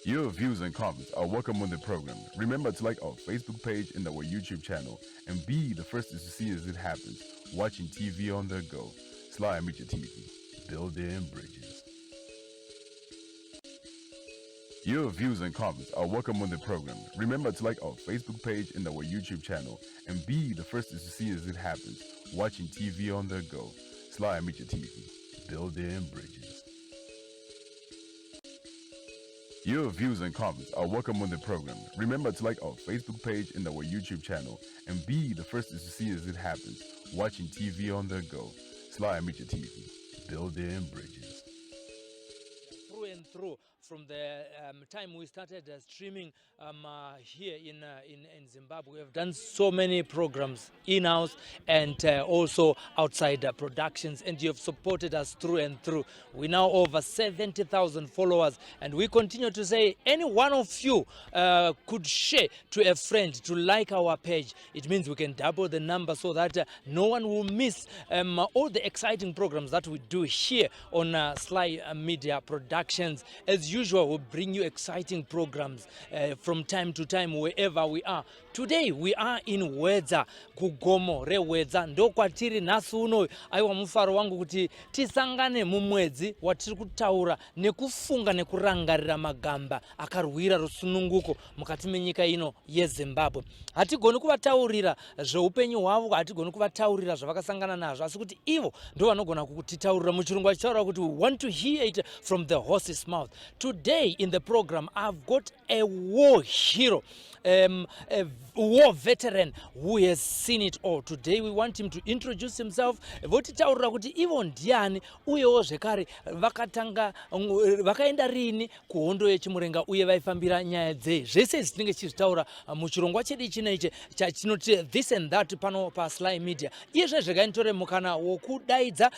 Your views and comments are welcome on the program. Remember to like our Facebook page and our YouTube channel and be the first to see as it happens. Watching TV on the go. Sly Media TV. Building bridges. Your views and comments are welcome on the program. Remember to like our Facebook page and our YouTube channel and be the first to see as it happens. Watching TV on the go. Sly Media TV. Building bridges. Your views and comments are welcome on the program. Remember to like our Facebook page and our YouTube channel and be the first to see as it happens. Watching TV on the go. Sly Media TV. Building bridges. Through and through from the time we started streaming here in Zimbabwe. We have done so many programs in-house and also outside productions, and you have supported us through and through. We now over 70,000 followers, and we continue to say any one of you could share to a friend to like our page. It means we can double the number so that no one will miss all the exciting programs that we do here on Sly Media Productions. As usual, we'll bring you exciting programs from time to time wherever we are. Today we are in Wedza, kugomo re Wedza ndo kwatiri nhasi uno. Aiwa mufaro wangu kuti tisangane mumwedzi watiri kutaura nekufunga nekurangarira magamba akarwira rusununguko mukati menyika ino yeZimbabwe. Hatigoni kuvataurira zveupenyu hwavo, hatigoni kuvataurira zvavakasangana nazvo, asi kuti ivo ndo vanogona kutitaurira. Muchirungu achitaura kuti we want to hear it from the horse's mouth. Today in the program I've got a war hero, a war veteran who has seen it all. Today we want him to introduce himself. Votitaurira kuti ivo ndiani uyewo zvekare vakaenda rini kuhondo yechimurenga uye vaifambira nyaya dzei. Zvese izvi tinenge tichitaura muchirongwa chedu chinechi chinoti this and that pano pa Sly Media. Izve zvakainditore mukana wokudaidza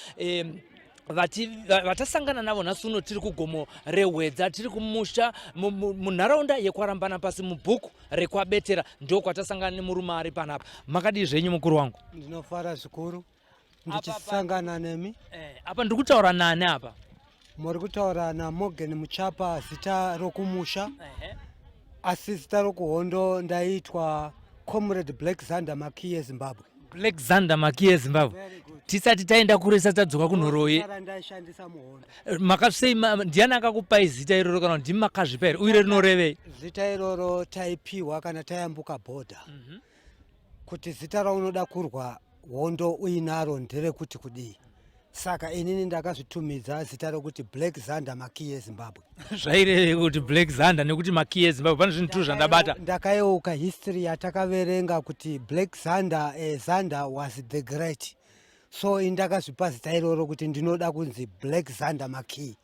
vatasangana navo nhasi uno tiri kugomo reWedza, tiri kumusha munharaunda yekwarambana pasi mubhuku rekwabetera, ndo kwatasangana nemurume ari panapa. Makadii zvenyu mukuru wangu? Ndinofara zvikuru ndichisangana nemi. Apa ndiri kutaura nani apa? Muri kutaura naMorgan Muchapa, zita rokumusha. Asi zita rokuhondo ndaitwa Comrade Black Zanda Makie Zimbabwe. Black Zanda Makie Zimbabwe. Tisati taenda kuresa tadzoka kunhoroi. Makasei ndiani akakupai zita iroro kana ndimi makazvipa here? Uye rinorevei? Zita iroro taipiwa kana tayambuka border. Kuti zita raunoda kurwa hondo uinaro nderekuti kudii. Saka inini ndakazvitumidza zita rokuti Black Zanda Makie Zimbabwe. Zvairevei kuti Black Zanda nekuti Makie Zimbabwe? Pane zvinhu tu zvandabata. Ndakayeuka history yatakaverenga kuti Black Zanda, Zanda was the great. So indakazvipa zita iroro kuti ndinoda kunzi Black Zanda Makie.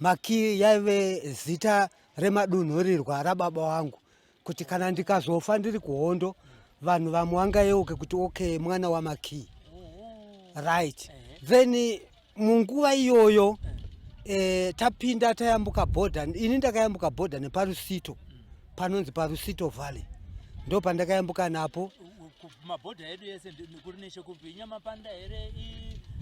Makie yaive zita remadunhurirwa rababa wangu, kuti kana ndikazofa ndiri kuhondo vanhu vamwe vangayeuke kuti okay, mwana waMakie. Right. Then munguva iyoyo tapinda tayambuka border. Ini ndakayambuka border neparusito, panonzi parusito valley. Ndo pandakayambuka napo. Mabhodha edu yese kuri nechekupi Nyamapanda here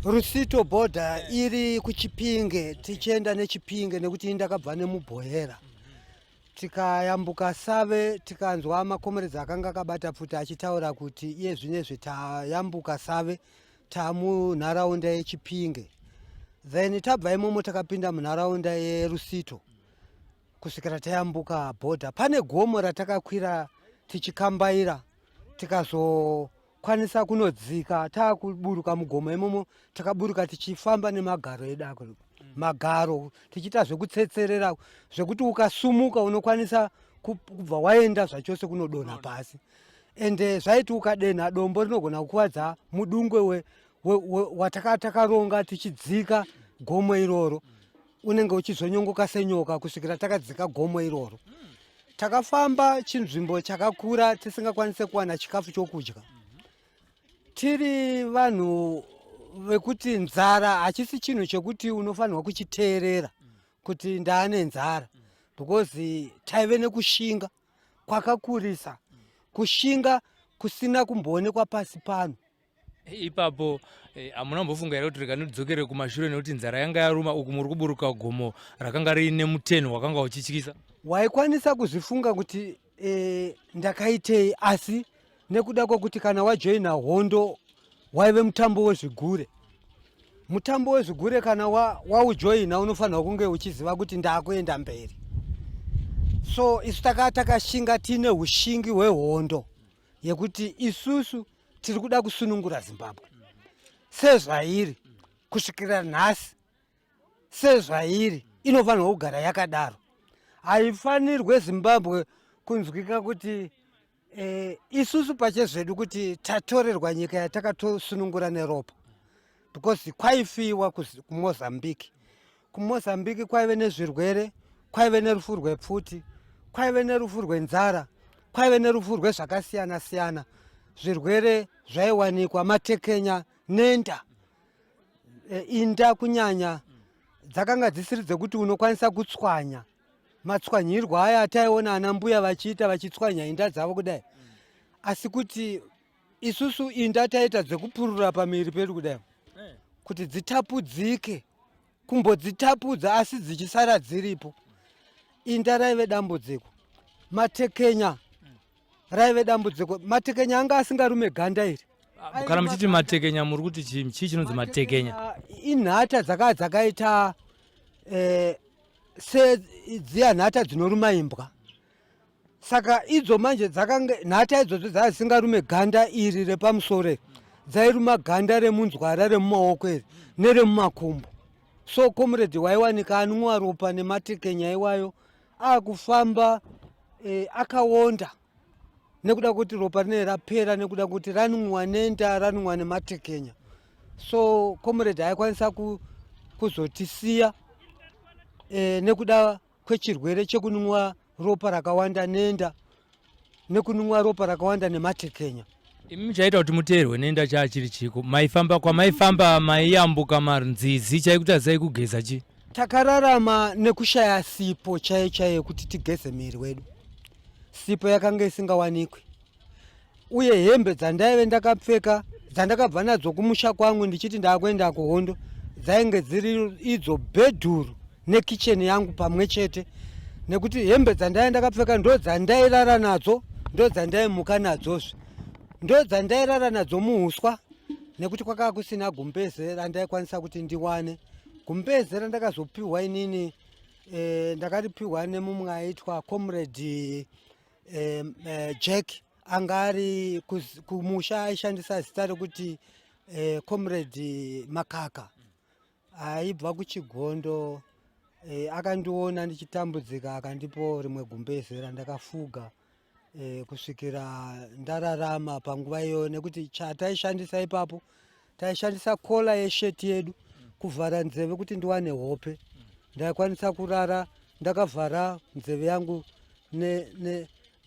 Rusito border iri kuChipinge, tichienda neChipinge nekuti ndakabva nemubhohera. Tikayambuka Save, tikanzwa makomeredzi akanga akabata pfuta achitaura kuti iye zvinezvi tayambuka Save tamunharaunda yeChipinge. Then tabva imomo takapinda munharaunda yeRusito kusvikira tayambuka border. Pane gomo ratakakwira tichikambaira, tikazokwanisa kunodzika takuburuka mugomo imomo, takaburuka tichifamba nemagaro edu magaro tichiita zvekutsetserera zvekuti ukasumuka unokwanisa kubva waenda zvachose kunodonha pasi. Ende zvaiti ukadenha dombo rinogona kukuwadza mudungwe watakataronga tichidzika gomo iroro, unenge uchizonyongoka senyoka kusvikira takadzika gomo iroro. Takafamba chinzvimbo chakakura tisingakwanise kuwana chikafu chokudya. Tiri vanhu vekuti nzara hachisi chinhu chekuti unofanirwa kuchiteerera kuti ndaane nzara, because taive nekushinga kwakakurisa, kushinga kusina kumboonekwa pasi pano. Ipapo amuna mbofunga here kuti rekanodidzokere kumashure nekuti nzara yanga yaruma uku muri kuburuka gomo rakanga riine muteno wakanga uchityisa? waikwanisa kuzvifunga kuti ndakaitei, asi nekuda kwokuti kana wajoina hondo waive mutambo wezvigure. Mutambo wezvigure kana waujoina unofanira kunge uchiziva kuti ndakuenda mberi. So isu takashinga tine ushingi hwehondo yekuti isusu tiri kuda kusunungura Zimbabwe sezvairi kusvikira nhasi, sezvairi inofanirwa kugara yakadaro. Haifanirwe Zimbabwe kunzwika kuti isusu pachezvedu kuti tatorerwa nyika yatakatosunungura neropa, because kwaifiwa kuMozambique. KuMozambique kwaive nezvirwere, kwaive nerufu rwepfuti, kwaive nerufu rwenzara, kwaive nerufu rwezvakasiyana siyana. Zvirwere zvaiwanikwa matekenya nenda, inda kunyanya dzakanga dzisiri dzekuti unokwanisa kutswanya. Matswanyirwo aya ataiona ana mbuya vachiita vachitswanya inda dzavo kudai, asi kuti isusu inda taita dzekupurura pamiri pedu kudai kuti dzitapudzike, kumbodzitapudza asi dzichisara dziripo. Inda raive dambudziko, matekenya raive dambudziko. Matekenya anga asingarume ganda iri. Kana muchiti matekenya muri kuti chii chinonzi matekenya? Inhata dzakaita sedziya nhata dzinoruma imbwa. Saka idzo manje nhata idzodzo dzadzisingarume ganda iri repamusoro, dzairuma ganda remunzwara remumaoko iri neremumakumbo. So comrade waiwanika anumwa ropa nematekenya iwayo akufamba akawonda nekuda kuti ropa rinenge rapera, nekuda kuti ranumwa nenda, ranumwa nematekenya. So comrade aikwanisa kuzotisiya nekuda kwechirwere chekunumwa ropa rakawanda nenda nekunumwa ropa rakawanda nematekenya. Imi muchaita kuti muteerwe nenda chachiri chiko, kwamaifamba maiyambuka manzizi chaikuti hazai kugeza chi? Takararama nekushaya sipo chaiyo kuti tigeze miri wedu. Sipo yakanga isingawanikwi, uye hembe dzandaive ndakapfeka dzandakabva nadzo kumusha kwangu ndichiti ndakuenda kuhondo dzainge dziri idzo bhedhuru nekicheni yangu pamwe chete, nekuti hembe dzandaive ndakapfeka ndo dzandairara nadzo, ndo dzandaimuka nadzozve, ndo dzandairara nadzo muhuswa, nekuti kwakava kusina gumbeze randaikwanisa kuti ndiwane. Gumbeze randakazopiwa inini ndakaripiwa nemumwe aitwa comrade Jack, anga ari kumusha aishandisa zita rekuti comrade Makaka, aibva kuchigondo. Akandiona ndichitambudzika akandipo rimwe gumbeze randakafuga kusvikira ndararama panguva iyo, nekuti chataishandisa ipapo taishandisa kola yesheti yedu kuvhara nzeve kuti ndiwane hope. Ndaikwanisa kurara ndakavhara nzeve yangu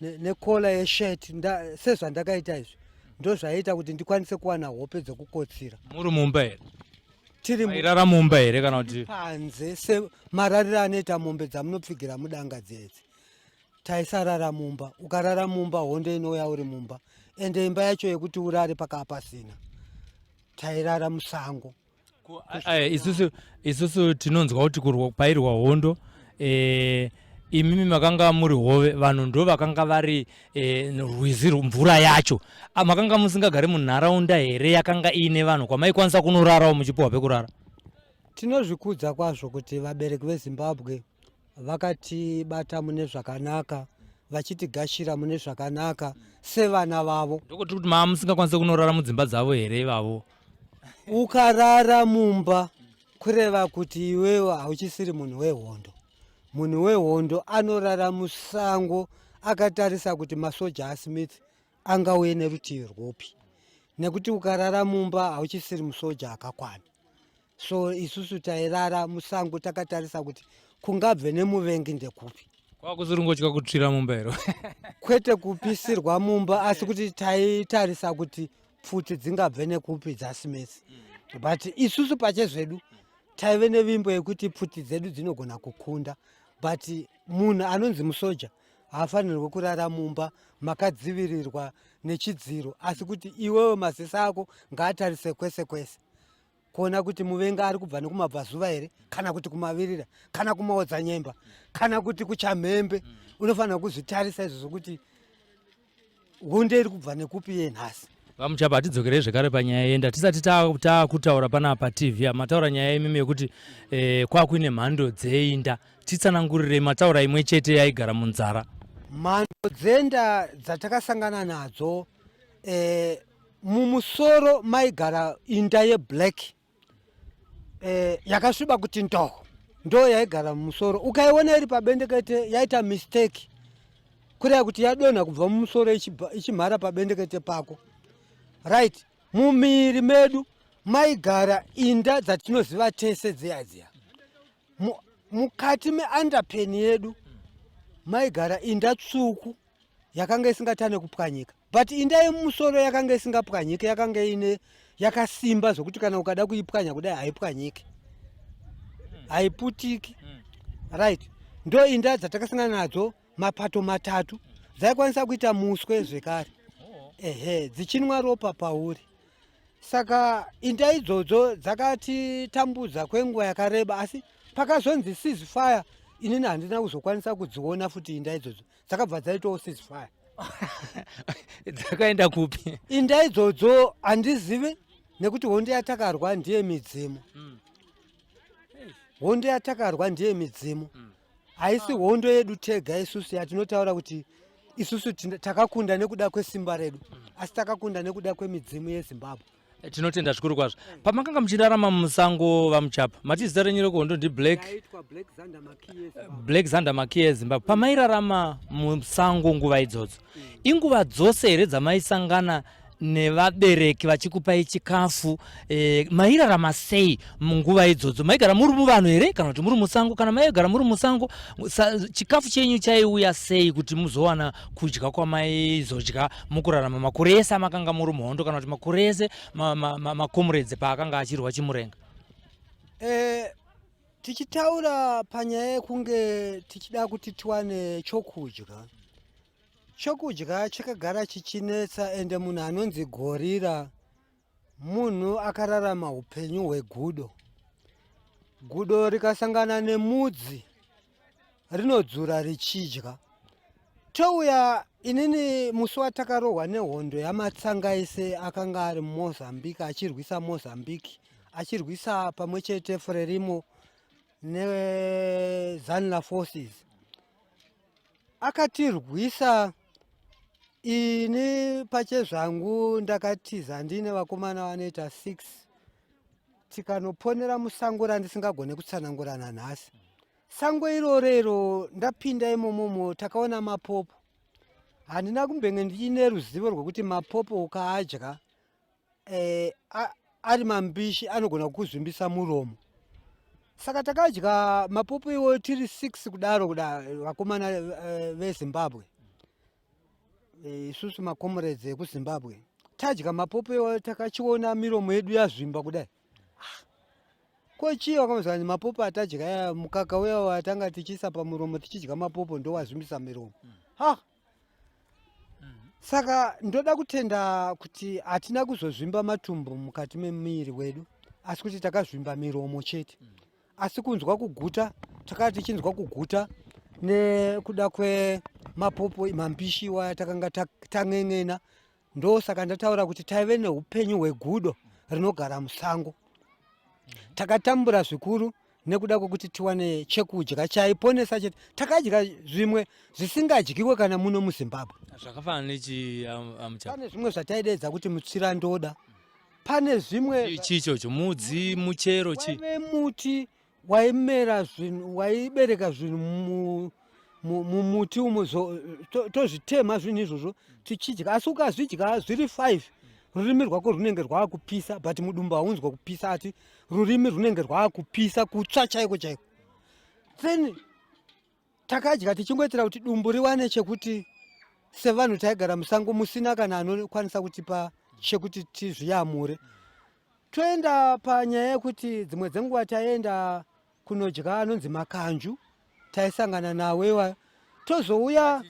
nekola yesheti sezvandakaita izvi, ndo zvaiita kuti ndikwanise kuwana hope dzekukotsira. Muri mumba here? Tiri mairara mumba here kana kuti panze semarariro anoita mombe dzamunopfigira mudanga dzedzi? Taisarara mumba. Ukarara mumba hondo inouya uri mumba, ende imba yacho yekuti urare pakava pasina. Tairara musango. Isusu tinonzwa kuti kupairwa hondo, imimi makanga muri hove, vanhu ndo vakanga vari rwizi mvura yacho. Makanga musingagari munharaunda here yakanga ine vanhu kwamaikwanisa kunorarawo muchipiwa pekurara? Tinozvikudza kwazvo kuti vabereki veZimbabwe vakatibata mune zvakanaka, vachitigashira mune zvakanaka sevana vavo. Ndokuti kuti musingakwanisa kunorara mudzimba dzavo here ivavo? Ukarara mumba kureva kuti iwewe hauchisiri munhu wehondo. Munhu wehondo anorara musango akatarisa kuti masoja aSmith angauye nerutivi rwopi, nekuti ukarara mumba hauchisiri musoja akakwana. So isusu tairara musango takatarisa kuti kungabve nemuvengi ndekupi. Kwakusiri ngochika kutsvira mumba here? Kwete kupisirwa mumba, asi kuti taitarisa kuti pfuti dzingabve nekupi dzaSmith. But isusu pachezvedu taive nevimbo yekuti pfuti dzedu dzinogona kukunda, but munhu anonzi musoja haafanirwi kurara mumba makadzivirirwa nechidziro, asi kuti iwewe maziso ako ngaatarise kwese kwese. kuona kuti muvenga ari kubva nekumabvazuva here kana kuti kumavirira kana kumaodzanyemba kana kuti kuchamhembe unofanira kuzvitarisa izvozvo kuti hunde iri kubva nekupi yenhasi. Vamuchapa hatidzokerei zvekare panyaya yenda tisati taakutaura panapa TV mataura nyaya imimi yekuti kwakuine mhando dzeinda titsanangurirei mataura imwe chete yaigara munzara. Mhando dzenda dzatakasangana nadzo mumusoro maigara inda yeblack yakasviba kuti ndo yaigara mumusoro. Ukaiona iri pabendekete yaita mistake kureva kuti yadonha kubva mumusoro ichimhara pabendekete pako. Right, mumiri medu maigara inda dzatinoziva tese dziya. Mukati meandapeni yedu maigara inda tsvuku yakanga isingatane kupwanyika, but inda yemusoro yakanga isingapwanyike, yakanga ine yakasimba zvokuti kana ukada kuipwanya kudai haipwanyike, haiputiki. Right, ndo inda dzatakasangana nadzo mapato matatu dzaikwanisa kuita muswe zvekare. Dzichinwa ropa pauri. Saka inda idzodzo dzakatitambudza kwenguva yakareba, asi pakazonzi ceasefire inini handina kuzokwanisa kudziona futi inda idzodzo dzakabva dzaitawo ceasefire. Dzakaenda kupi inda idzodzo? Handizivi, nekuti honde yatakarwa ndiye midzimu. Honde yatakarwa ndiye midzimu, haisi hondo yedu tega isusu yatinotaura kuti isusu takakunda nekuda kwesimba redu, asi takakunda nekuda kwemidzimu yeZimbabwe. Tinotenda zvikuru kwazvo. Pamakanga muchirarama musango Vamuchapa, mati zita renyu rehondo ndi Black Zander Maki yeZimbabwe. Pamairarama musango nguva idzodzo, inguva dzose here dzamaisangana nevabereki vachikupai chikafu, mairarama sei munguva idzodzo? Maigara muri muvanhu here kana kuti muri musango? Kana maigara muri musango, chikafu chenyu chaiuya sei kuti muzowana kudya kwamaizodya mukurarama makore ese amakanga muri muhondo, kana kuti makore ese makomrades paakanga achirwa Chimurenga? Tichitaura panyaya yekunge tichida kuti tiwane chokudya chakagara chichinetsa, ende munhu anonzi gorira munhu akararama upenyu hwegudo. Gudo rikasangana nemudzi rinodzura richidya. Touya inini musi watakarohwa nehondo yamatsanga ese akanga ari muMozambique, achirwisa Mozambique, achirwisa pamwe chete Frelimo neZanla Forces. Akatirwisa, ini pachezvangu ndakatiza ndine vakomana vanoita 6 tikanoponera musango randisingagone kutsanangurana nhasi. Sango irorero ndapinda imomomo takaona mapopo. Handina kumbenge ndiine ruzivo rwekuti mapopo ukaadya ari mambishi anogona kukuzvimbisa muromo. Saka takadya mapopo iwo tiri 6 kudaro vakomana veZimbabwe, isusu makomrades ekuZimbabwe. Tadya mapopo iwo takachiona miromo yedu yazvimba kudai. Kochii wakamuzva mapopo atadya mukaka uya watanga tichisa pamuromo tichidya mapopo ndo wazvimbisa miromo. Saka ndoda kutenda kuti hatina kuzozvimba matumbu mukati memiri wedu, asi kuti takazvimba miromo chete. Asi kunzwa kuguta, takati tichinzwa kuguta nekuda kwemapopo mambishi waya takanga tang'en'ena, ndo saka ndataura kuti taive neupenyu hwegudo rinogara musango. Takatambura zvikuru nekuda kwekuti tiwane chekudya chaiponesa chete. Takadya zvimwe zvisingadyiwe kana muno muZimbabwe. Zvakafanana nechi Vamuchapa? Pane zvimwe zvataidedza kuti mutsira ndoda. Pane zvimwe chichocho mudzi, muchero chi? Waive muti waimera zvinhu, waibereka zvinhu mumuti umo, tozvitema zvinhu izvozvo tichidya. Asi ukazvidya zviri 5, rurimi rwako runenge rwaakupisa, but mudumbu haunzwa kupisa, ati rurimi runenge rwaakupisa kutsva chaiko chaiko. Then takadya tichingoitira kuti dumbu riwane chekuti sevanhu taigara musango musina kana anokwanisa kutipa chekuti tizviyamure. Toenda panyaya yekuti dzimwe dzenguva taenda kunodya anonzi makanju, taisangana nawewa. Tozouya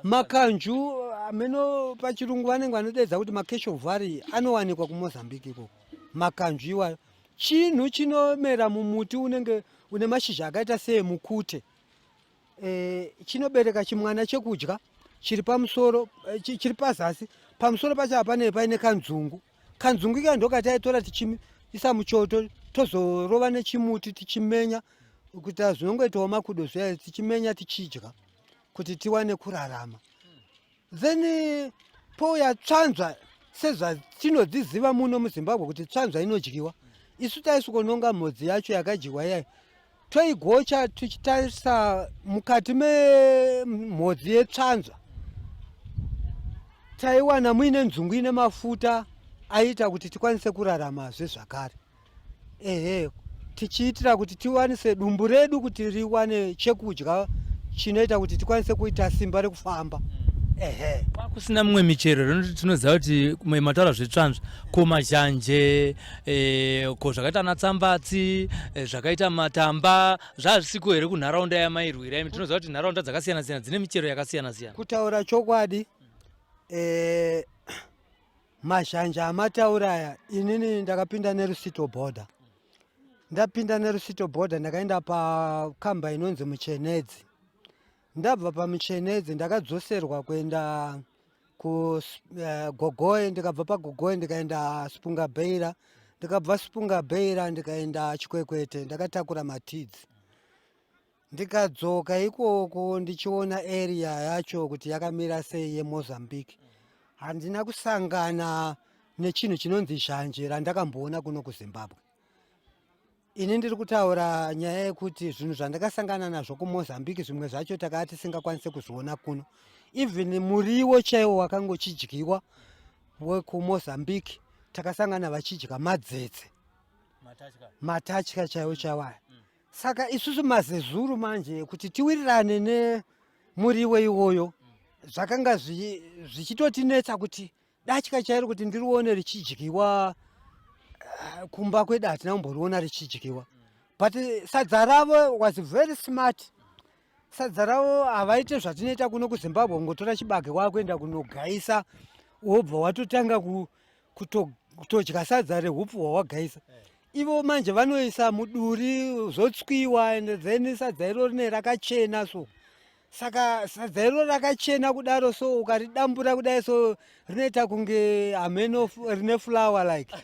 makanju ameno pachirungu vanenge vanodedza kuti makeshovari anowanikwa kuMozambique ikoko. makanzvu iwayo. Chinhu chinomera mumuti unenge une mashizha akaita seemukute. Chinobereka chimwana chekudya chiri pamusoro, chiri pazasi. Pamusoro pacho apa paine kanzungu. Kanzungu ika ndokataitora tichiisa muchoto tozorova nechimuti tichimenya kuti zvinongoitawo makudo zviya tichimenya tichidya kuti tiwane kurarama. Then pouya tsvanzva sezvatinodziziva muno muZimbabwe kuti tsvanzva inodyiwa. Isu taisukononga mhodzi yacho yakadyiwa iyai. Toigocha tichitarisa mukati memhodzi yetsvanzva. Taiwana muine nzungu ine mafuta aita kuti tikwanise kuraramazve zvakare. Tichiitira kuti tiwanise dumbu redu kuti riwane chekudya chinoita kuti tikwanise kuita simba rekufamba. Kusina mumwe michero tinoziva kuti mataura zvetsvanzva ko mazhanje ko zvakaita ana tsambatsi zvakaita matamba zvazvisiko here kunharaunda yamairwira imi? Tinoziva kuti nharaunda dzakasiyana siyana dzine michero yakasiyana siyana. Kutaura chokwadi, mazhanje amataura aya inini ndakapinda nerusito border. Ndapinda nerusito border ndakaenda pakamba inonzi Muchenedzi. Ndabva paMuchenedzi ndakadzoserwa kuenda kuGogoe, ndikabva paGogoe ndikaenda Spungabeira, ndikabva Spungabeira ndikaenda Chikwekwete, ndakatakura matidzi. Ndikadzoka ikoko ndichiona area yacho kuti yakamira sei yeMozambique. Handina kusangana nechinhu chinonzi zhanje randakamboona kuno kuZimbabwe. Ini ndiri kutaura nyaya yekuti zvinhu zvandakasangana nazvo kuMozambique zvimwe zvacho takati tisingakwanise kuzviona kuno. Even muriwo chaiwo wakangochidyiwa wekuMozambique takasangana vachidya madzetse. Matatya chaiwo chawaya. Saka isusu mazezuru manje kuti tiwirirane nemuriwo iwoyo zvakanga zvichitotinetsa kuti datya chairo kuti ndirione richidyiwa kumba kwedu hatina kumboriona richidyiwa. But sadza ravo was very smart. Sadza ravo havaite zvatinoita kuno kuZimbabwe ungotora chibage wakuenda kunogaisa wobva watotanga kutodya sadza rehupfu hwawagaisa. Ivo manje vanoisa muduri zotswiwa and then sadza iro rine rakachena so. Saka sadza iro rakachena kudaro so ukaridambura kudai so rinoita kunge ameno rine flower like.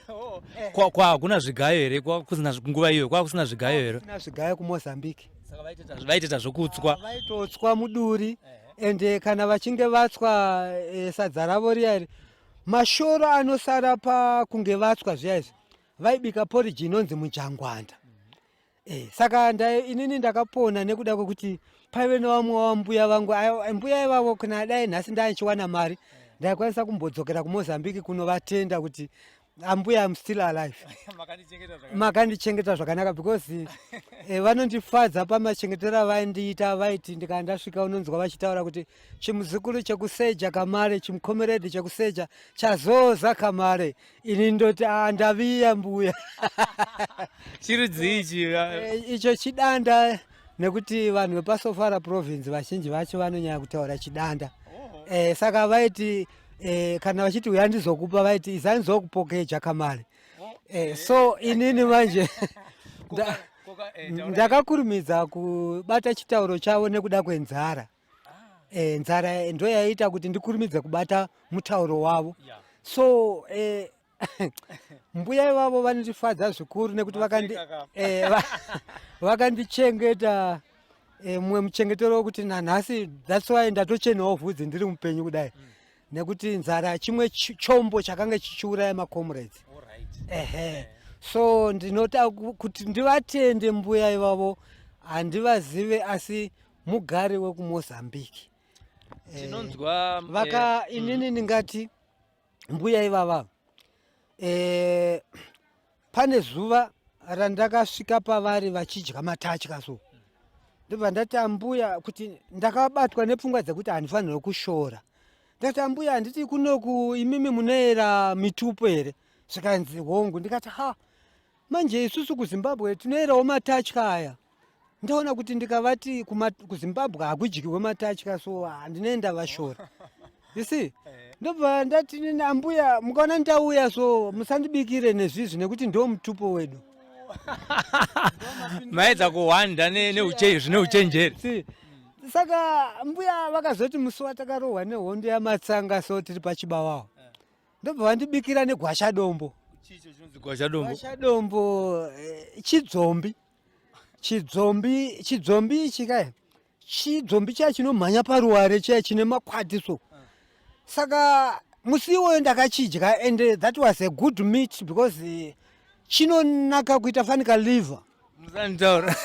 Kwa hakuna zvigayo here kusina nguva iyo kusina zvigayo here? Kusina zvigayo kuMozambique. Saka vaitita zvokutswa. Vaitotswa muduri ende kana vachinge vatswa sadza ravo riya mashoro anosara pakunge vatswa zviya izvi vaibika porridge inonzi mujangwanda. Saka inini ndakapona nekuda kwekuti paive nevamwe vambuya vangu mbuya ivavo kana dai nhasi ndaichiwana mari ndaikwanisa kumbodzokera kuMozambique kunovatenda kuti ambuya I'm still alive. Makandichengeta zvakanaka because vanondifadza pamachengetero avaindiita vaiti ndikandasvika unonzwa vachitaura kuti chimuzukuru chekuseja kamare chimukomeredi chekuseja chazoza kamare. Ini ndoti ndaviya mbuya. Chirudzii ichi? Icho chidanda nekuti vanhu vepasofara province vazhinji vacho vanonyanya kutaura chidanda. Saka vaiti kana vachiti uya ndizokupa vaiti izani zokupokeja kamare. So inini manje ndakakurumidza kubata chitauro chavo nekuda kwenzara. Nzara ndo yaita kuti ndikurumidze kubata mutauro wavo. So mbuya ivavo vanondifadza zvikuru nekuti vakandichengeta mumwe muchengetero wekuti nanhasi that's why ndatochenawo vhudzi ndiri mupenyu kudai. Nekuti nzara chimwe chombo chakanga chichiuraya macomrades. So ndinota kuti ndivatende mbuya ivavo handivazive asi mugari wekuMozambique. Tinonzwa inini ndingati mbuya ivava pane zuva randakasvika pavari vachidya matatya so. Ndibva ndati ambuya kuti ndakabatwa nepfungwa dzekuti handifanirwi kushora. Ndakati ambuya handiti kunoku imimi munoera mitupo here? Zvikanzi hongu. Ndikati manje isusu kuZimbabwe tinoerawo matatya aya. Ndaona kuti ndikavati kuZimbabwe hakudyiwe matatya so handinoenda vashora. You see? ndobva ndati nini ambuya mukaona ndauya so musandibikire nezvizvi nekuti ndo mutupo wedu. maedza kuhwanda neuchenjeri. Saka mbuya vakazoti musi watakarohwa nehondo yamatsanga so tiri pachibawawo ndobva vandibikira negwashadombo. Gwashadombo chidzombi chikaya chidzombi chaya chinomhanya paruware chaya chine makwati so. Saka musi iwoyo ndakachidya and that was a good meat because chinonaka kuita fanika liver. Musantaura.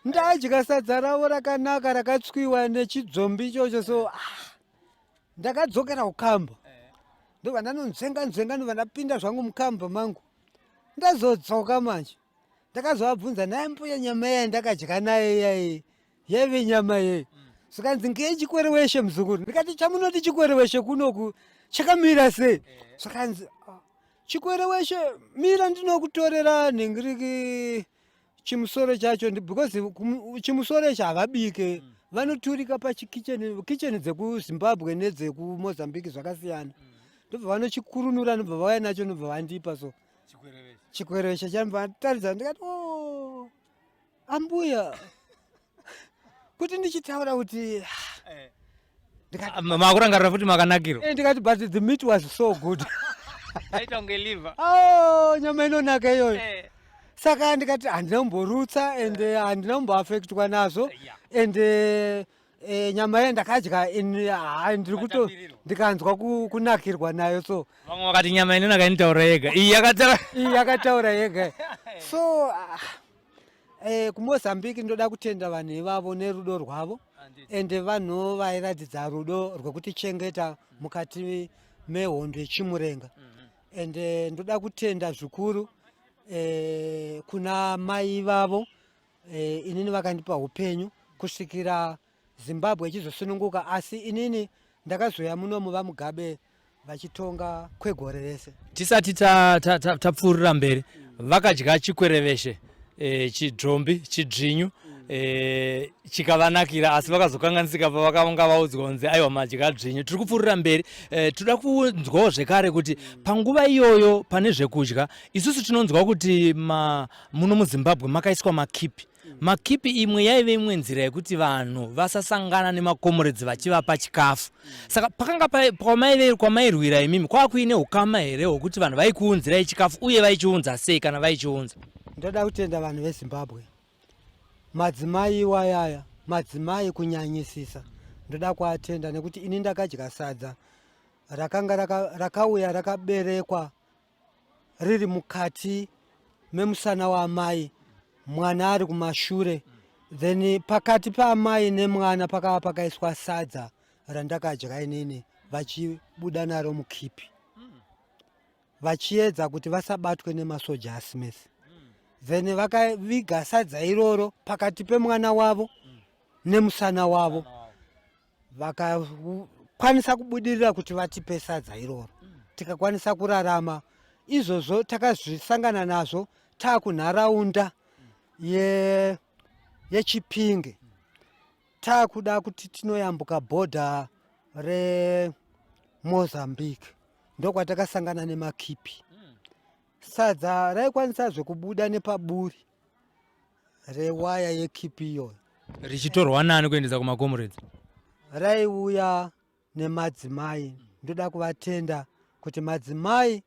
Ndadya sadza ravo rakanaka rakatswiwa nechidzombi ichocho so ndakadzokera kukamba. Ndobva ndanonzvenga ndobva ndapinda zvangu mukamba mangu. Ndazodzoka manje ndakazovabvunza naye mbuya nyama yai ndakadya naye yai yaive nyama yei. Saka ngeye chikwereweshe muzukuru. Ndikati chamunoti chikwereweshe kunoku chakamira sei? Saka chikwereweshe mira ndinokutorera nhingiriki chimusoro chacho because chimusoro ichi havabike vanoturika pakicheni dzekuzimbabwe nedzekuMozambique zvakasiyana. Ndobva vanochikurunura ndobva vauya nacho ndobva vandipa so chikwereweshe chambva taridza ndikati ambuya kuti ndichitaura kuti makurangarira futi makanakirwa. Ndikati but the meat was so good. Aita unge liver. Nyama inonaka iyoyo. Saka ndikati handinomborutsa and handinomboafektwa nazo and nyama yayo ndakadya ndikanzwa kunakirwa nayo so. Vamwe vakati nyama inonaka inotaura yega. Iyi yakataura yega. So kuMozambique ndoda kutenda vanhu ivavo nerudo rwavo and vanhu vairatidza rudo rwekutichengeta mukati mehondo yechimurenga. And ndoda kutenda zvikuru kuna mai vavo inini vakandipa upenyu kusvikira Zimbabwe ichizosununguka, asi inini ndakazoya munomu vaMugabe vachitonga kwegore rese. Tisati tapfuurira mberi vakadya chikwereveshe chidzombi chidzvinyu chikavanakira asi vakazokanganisika pavakanga vaudzwa kunzi aiwa madya dzvinyu. Tiri kupfuurira mberi toda kunzwawo zvekare kuti panguva iyoyo pane zvekudya isusu tinonzwa kuti muno muZimbabwe makaiswa makipi imwe yaive imwe nzira yekuti vanhu vasasangana nemakomoredzi vachivapa chikafu. Saka pakanga kwamairwira imimi kwava kuine ukama here hwekuti vanhu vaikuunzirai chikafu uye vaichiunza sei kana vaichiunza? Ndoda kutenda vanhu veZimbabwe, madzimai iwayaya, madzimai kunyanyisisa, ndoda kuatenda nekuti ini ndakadya sadza rakauya rakaberekwa riri mukati memusana wamai, mwana ari kumashure, then pakati paamai nemwana pakava pakaiswa sadza randakadya inini vachibuda naro mukipi vachiedza kuti vasabatwe nemasoja asimesi. Then vakaviga sadza iroro pakati pemwana wavo nemusana wavo vakakwanisa kubudirira kuti vatipe sadza iroro tikakwanisa kurarama. Izvozvo takazvisangana nazvo taakunharaunda yeChipinge, taakuda kuti tinoyambuka bhodha reMozambique, ndokwatakasangana nemakipi. Sadza raikwanisa zvekubuda nepaburi rewaya yekipi iyoyo richitorwa nani kuendesa kumakomoredzi? Raiuya nemadzimai. Ndoda kuvatenda kuti madzimai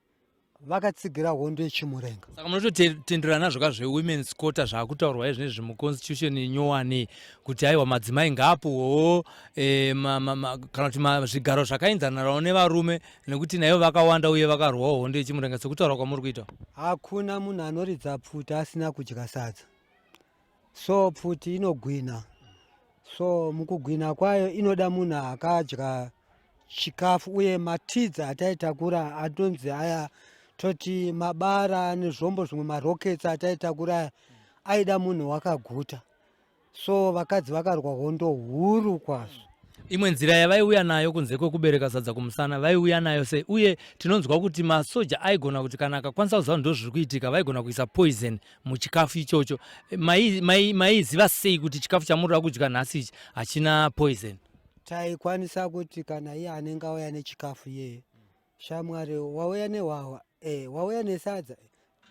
vakatsigira hondo yechimurenga. Saka munototenderana nazvo kazvewomen's quota zvakutaurwa izvinezvi muconstitution nyowani kuti aiwa madzimai ngaapuhwo kana kuti zvigaro zvakaenzananawo nevarume nekuti naivo vakawanda uye vakarwawo hondo yechimurenga sekutaura kwamuri kuita? Hakuna munhu anoridza pfuti asina kudya sadza, so pfuti inogwina. So mukugwina kwayo inoda munhu akadya chikafu uye matidza ataitakura atonzi aya toti mabara nezvombo zvimwe marokets ataitakura aida munhu wakaguta. So vakadzi vakarwa hondo huru kwazvo. Imwe nzira yavaiuya nayo kunze kwekubereka sadza kumusana vaiuya nayo sei? Uye tinonzwa kuti masoja aigona kuti kana akakwanisa kuziva ndo zviri kuitika vaigona kuisa poison muchikafu ichocho. Maiziva sei kuti chikafu chamurira kudya nhasi ichi hachina poison? taikwanisa kuti kana iye anenge auya nechikafu iyeye shamwari wauya newawa wauya nesadza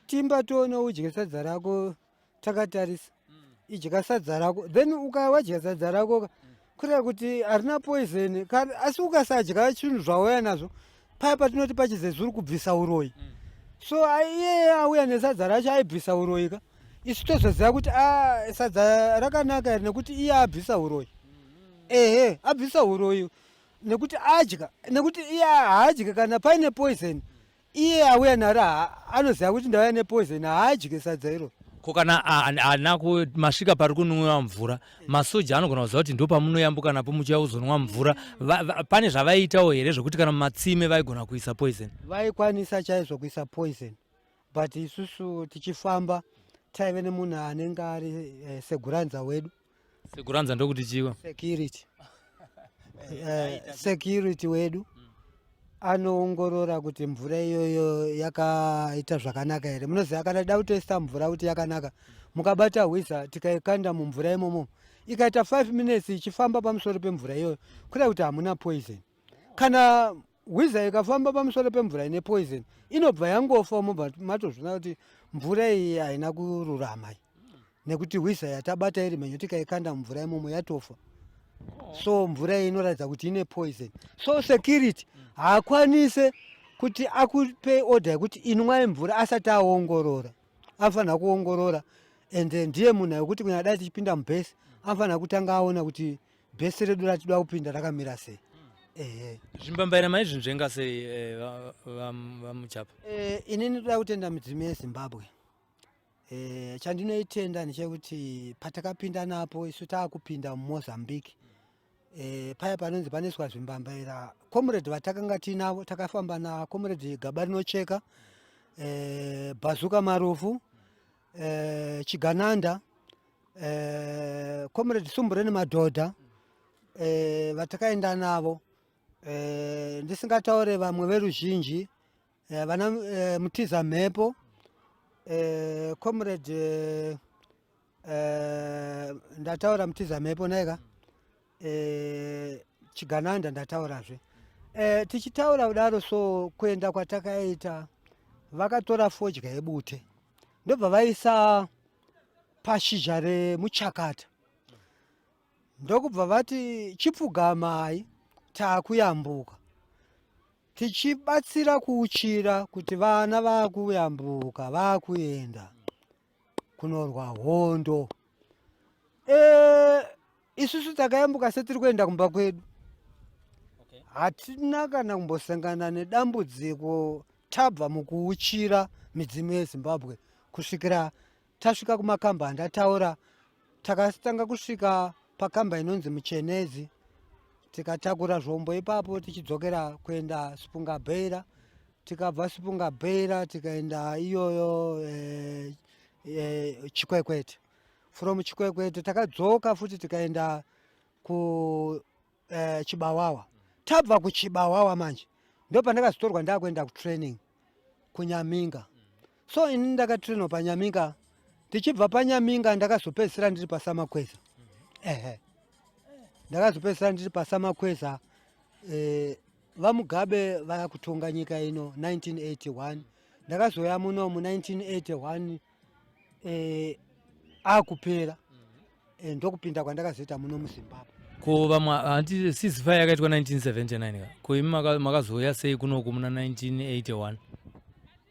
timba tione udye sadza rako takatarisa idya sadza rako then ukawadya sadza rako kureva kuti harina poison asi ukasadya chinhu zvauya nazvo paya patinoti pachizezi uri kubvisa uroyi so iyeye auya nesadza racho aibvisa uroyi ka isu tozoziva kuti sadza rakanaka here nekuti iye abvisa uroyi abvisa uroyi nekuti adya nekuti iye haadyi kana paine poison iye auya naro anoziva kuti ndauya nepoison haadyi sadza iro ko kana ana masvika pari kunwiwa mvura masoja anogona kuziva kuti ndo pamunoyambuka napo muchiya kuzonwa mvura pane zvavaitawo here zvokuti kana mumatsime vaigona kuisa poison vaikwanisa chaizvo kuisa poison but isusu tichifamba taive nemunhu anenge ari seguranza wedu. Seguranza ndokuti chiwa security wedu anoongorora kuti mvura iyoyo yakaita zvakanaka here. Munoziva kana da kutesta mvura kuti yakanaka mukabata hwiza tikaikanda mumvura imomo ikaita 5 minutes ichifamba pamusoro pemvura iyoyo kureva kuti hamuna poison. Kana hwiza ikafamba pamusoro pemvura ine poison inobva yangofa mobva matozvina kuti mvura iyi haina kururama nekuti hwiza yatabata iri menyu tikaikanda mumvura imomo yatofa. So mvura iyi inoratidza kuti ine poison. So security haakwanise kuti akupe order yekuti inwai mvura asati aongorora. Afanira kuongorora ende ndiye munhu wekuti kunyadai tichipinda mubhesi afanira kutanga aona kuti bhesi redu ratida kupinda rakamira sei. Zvimbambaira maizvinzvenga sei vamuchapa? Inini ndoda kutenda midzimu yeZimbabwe. Chandinoitenda ndechekuti patakapinda napo isu taakupinda muMozambique paya panonzi paneswa zvimbambaira comrade vatakanga tinavo takafamba na comrade Gaba Rinocheka, Bazuka Marufu, Chigananda, comrade Sumbureni Madhodha vatakaenda navo. Ndisingataure vamwe veruzhinji vana Mutiza Mhepo, comrade ndataura Mutiza Mhepo naika, Chigananda ndataurazve. Tichitaura kudaro so kuenda kwatakaita vakatora fodya yebute ndobva vaisa pashizha remuchakata ndokubva vati chipfugamai taakuyambuka tichibatsira kuuchira kuti vana vaakuyambuka vaakuenda kunorwa hondo. Isusu takayambuka setiri kuenda kumba kwedu hatina kana kumbosangana nedambudziko tabva mukuuchira midzimu yeZimbabwe kusvikira tasvika kumakamba andataura. Takatanga kusvika pakamba inonzi Muchenezi tikatakura zvombo ipapo tichidzokera kuenda Sipungabhera. Tikabva Sipungabhera tikaenda iyoyo Chikwekwete. From Chikwekwete takadzoka futi tikaenda ku Chibawawa. Tabva kuChibawawa manje ndo pandakazotorwa ndakuenda kutraining kuNyaminga. So ini ndakatrainwa paNyaminga. Tichibva paNyaminga ndakazopedzisira ndiri paSamakweza. Ndakazopedzisira ndiri paSamakweza. Vamugabe vakutonga nyika ino 1981. Ndakazoya muno mu 1981 akupera ndokupinda kwandakazoita muno muZimbabwe. Ko vamwe hanti ceasefire yakaitwa 1979 ka ko imi makazoya sei kunoku muna 1981?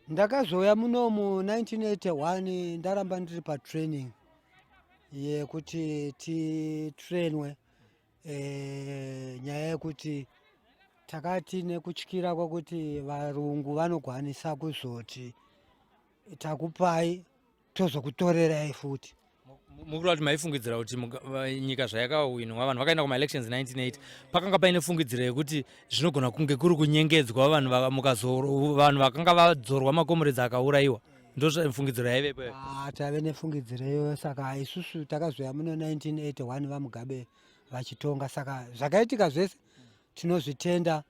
Ndakazoya muno mu 1981 ndaramba ndiri patraining yekuti titrainwe nyaya yekuti takati nekutyira kwakuti varungu vanokwanisa kuzoti takupai tozokutorerai futi. Mukureva kuti maifungidzira kuti nyika zvayakawinwa vanhu vakaenda kuma-elections 1980 pakanga paine fungidziro yekuti zvinogona kunge kuri kunyengedzwa vanhu vakanga vadzorwa makomrades akaurayiwa? Ndo fungidziro yaive ipayo? Tave nefungidziro iyoyo saka isusu takazoya muno 1981 vamugabe vachitonga. Saka zvakaitika zvese tinozvitenda.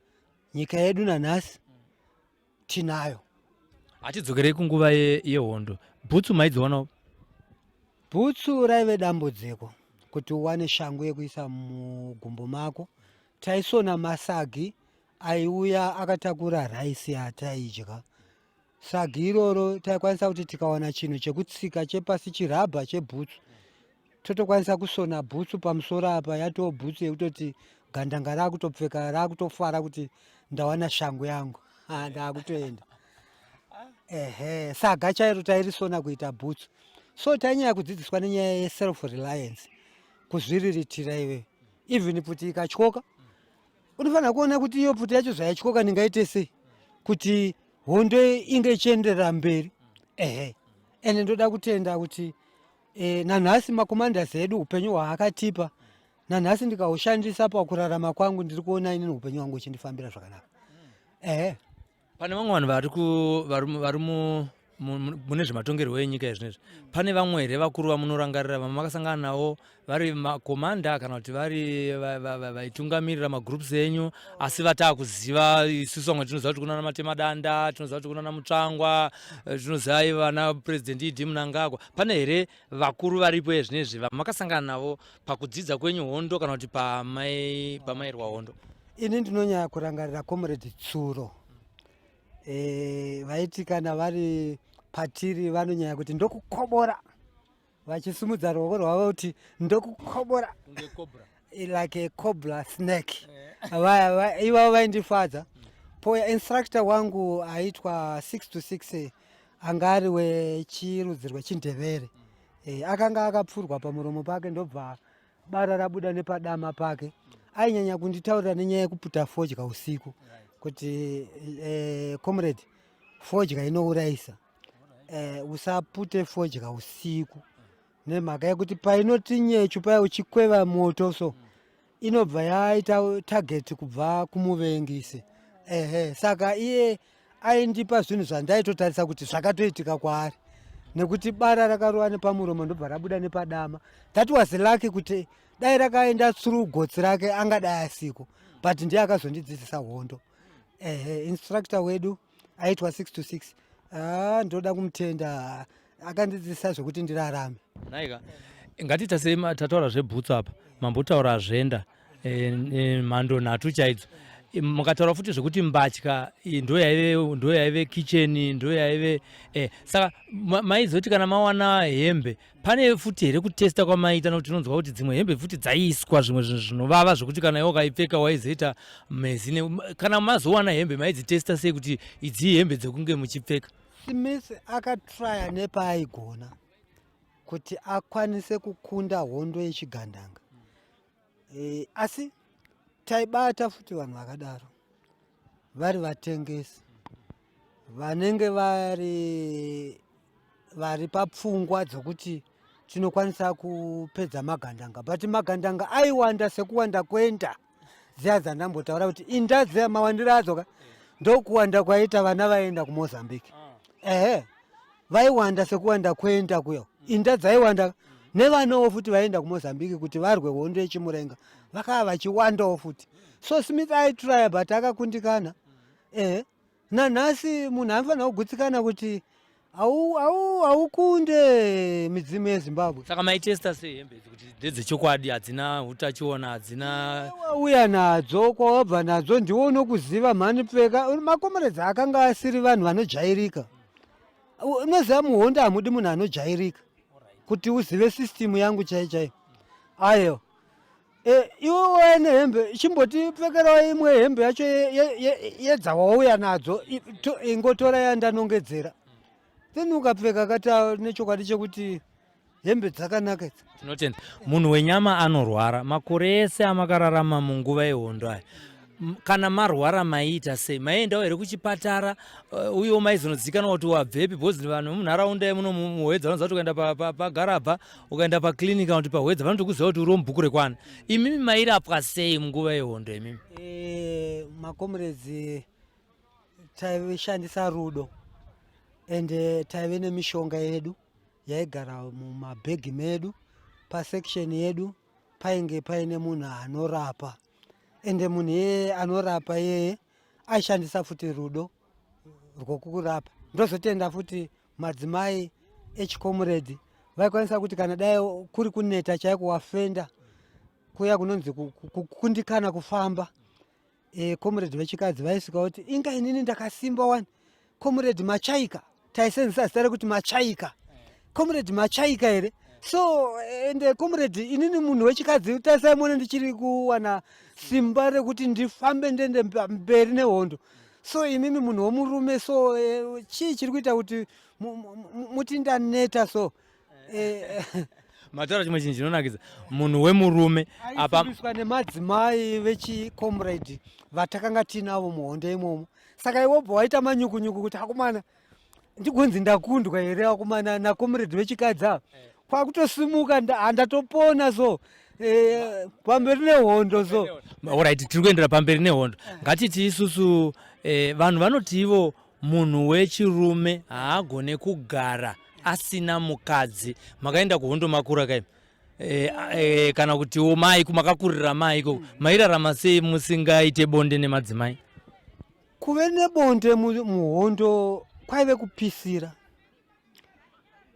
Nyika yedu nanhasi tinayo. Hatidzokerei kunguva yehondo. Bhutsu maidziwanawo? Bhutsu raive dambudziko kuti uwane shangu yekuisa mugumbo mako taisona masagi aiuya akatakura raisi yataidya. Sagi iroro taikwanisa kuti tikawana chinhu chekutsika chepasi chirabha chebhutsu totokwanisa kusona bhutsu pamusoro apa yatoo bhutsu yekutoti gandanga raakutopfeka raakutofara kuti ndawana shangu yangu ndaakutoenda. Saga chairo tairisona kuita bhutsu. So tainyaya kudzidziswa nenyaya yeself reliance, kuzviriritira iwe. Even kuti ikatyoka unofanira kuona kuti iyo puti yacho zvayatyoka ndingaite sei kuti hondo inge ichienderera mberi. Ende ndoda kutenda kuti nanhasi makomanders edu upenyu hwaakatipa nanhasi ndikaushandisa pakurarama kwangu ndiri kuona inini upenyu hwangu uchindifambira zvakanaka. Pane vamwe vanhu vari mune zvematongerwo enyika izvinezvi, pane vamwe here vakuru vamunorangarira vamakasangana navo vari makomanda kana kuti vari vaitungamirira magroups enyu asi vataakuziva isusu vamwe tinoziva kuti kunana Matemadanda, tinoziva kuti kunana Mutsvangwa, tinoziva vana President Idi Mnangagwa. Pane here vakuru varipo ezvinezvi vamakasangana navo pakudzidza kwenyu hondo kana kuti pamairwa hondo? Ini ndinonyanya kurangarira Comrade Tsuro. Vaiti kana vari patiri vanonyanya kuti ndokukobora, vachisumudza ruoko rwavo kuti ndokukobora like a cobra snake. Ivavo vaindifadza. Poya instructor wangu aitwa 6 to 6 anga ari wechirudzi rwechindevere. Akanga akapfurwa pamuromo pake ndobva bara rabuda nepadama pake. Ainyanya kunditaurira nenyaya yekuputa fodya usiku kuti comrade, fodya inourayisa, usapute fodya usiku nemhaka yekuti painoti nyechu paya uchikweva moto so inobva yaita target kubva kumuvengisi. Saka iye aindipa zvinhu zvandaitotarisa kuti zvakatoitika kwaari nekuti bara rakarova nepamuromo ndobva rabuda nepadama. That was lucky kuti dai rakaenda through gotsi rake angadai asiko, but ndiye akazondidzidzisa hondo. Instructor wedu aitwa 6 to 6. Ndoda kumutenda, akandidzidzisa zvokuti ndirarame. Naika ngatita sema tataura zvebhutsu apa, mambotaura zvenda mhando nhatu chaidzo. Mukataura futi zvekuti mbatya ndo yaive kitchen, ndo yaive saka maizoti kana mawana hembe pane futi here kutesta kwamaita nokuti tinonzwa kuti dzimwe hembe futi dzaiiswa zvimwe zvinovava zvokuti kana iwe ukaipfeka waizoita mezi. Kana mazowana hembe maidzitesta sei kuti idzi hembe dzekunge muchipfeka? Smith akatraya nepaaigona kuti akwanise kukunda hondo yechigandanga. Asi taibata futi vanhu vakadaro vari vatengesi vanenge vari papfungwa dzokuti tinokwanisa kupedza magandanga, but magandanga aiwanda sekuwanda kwenda. Dziya dzandambotaura kuti inda dziya mawandiro adzo ndokuwanda kwaita vana vaenda kuMozambique. Vaiwanda sekuwanda kwenda kuyo, inda dzaiwanda nevanowo futi vaenda kuMozambique kuti varwe hondo yechimurenga vakava vachiwandawo futi. So Smith aitraya but akakundikana. Nanhasi munhu anofanira kugutsikana kuti aukunde midzimu yeZimbabwe. Saka maitesta sei hembe kuti ndedzechokwadi, hadzina utachiona, hadzina uya nadzo kwawabva nadzo ndiwo unokuziva mhani pfeka. Makomeredzi akanga asiri vanhu vanojairika. Unoziva muhondo hamudi munhu anojairika kuti uzive system yangu chaiyo. Ayo iwe waine hembe chimboti pfekerawo imwe hembe yacho yedzawauya nadzo ingotora yandanongedzera, then ukapfeka kata nechokwadi chekuti hembe dzakanaka. Tinotenda munhu wenyama anorwara makore ese amakararama munguva yehondo aya. Kana marwara maiita sei? Maiendawo here kuchipatara uyewo maizonozikanwa kuti wabvepi? Bhozi vanhu munharaunda muno muhwedza vanoziva kuti ukaenda pagarabha ukaenda paklinika kana kuti pahwedza vanotokuziva kuti uri muBhuku Rekwana. Imimi mairapwa sei munguva yehondo imimi? Makomeredzi taishandisa rudo ende taive nemishonga yedu yaigara mumabhegi medu. Pasection yedu painge paine munhu anorapa, ende munhu yeye anorapa yeye aishandisa futi rudo rwokurapa. Ndozotenda futi madzimai echikomuredzi vaikwanisa kuti kana dai kuri kuneta chaiko wafenda kuya kunonzi kukundikana kufamba, comrade vechikadzi vaisvika kuti inga inini ndakasimba wani comrade machaika taisenzesa zita rekuti machaika comrade machaika here so ende comrade inini munhu wechikadzi tasaimuone ndichiri kuwana simba rekuti ndifambe ndende mberi nehondo so imimi munhu womurume so chii chiri kuita kuti muti ndaneta so mataura chimwe chinhu chinonakidza munhu wemurume aiswa nemadzimai vechicomrade vatakanga tinavo muhondo imomo saka iwobva waita manyukunyuku kuti akomana ndigonzi ndakundwa here akomana nacomrade vechikadzi ava kwakutosimuka handatopona so pamberi nehondo so alright tiri kuendera pamberi nehondo ngatiti isusu vanhu vanoti ivo munhu wechirume haagone kugara asina mukadzi makaenda kuhondo makura kaimi kana kutiwo mai makakurira mai iko mairarama sei musingaite bonde nemadzimai kuve nebonde muhondo kwaive kupisira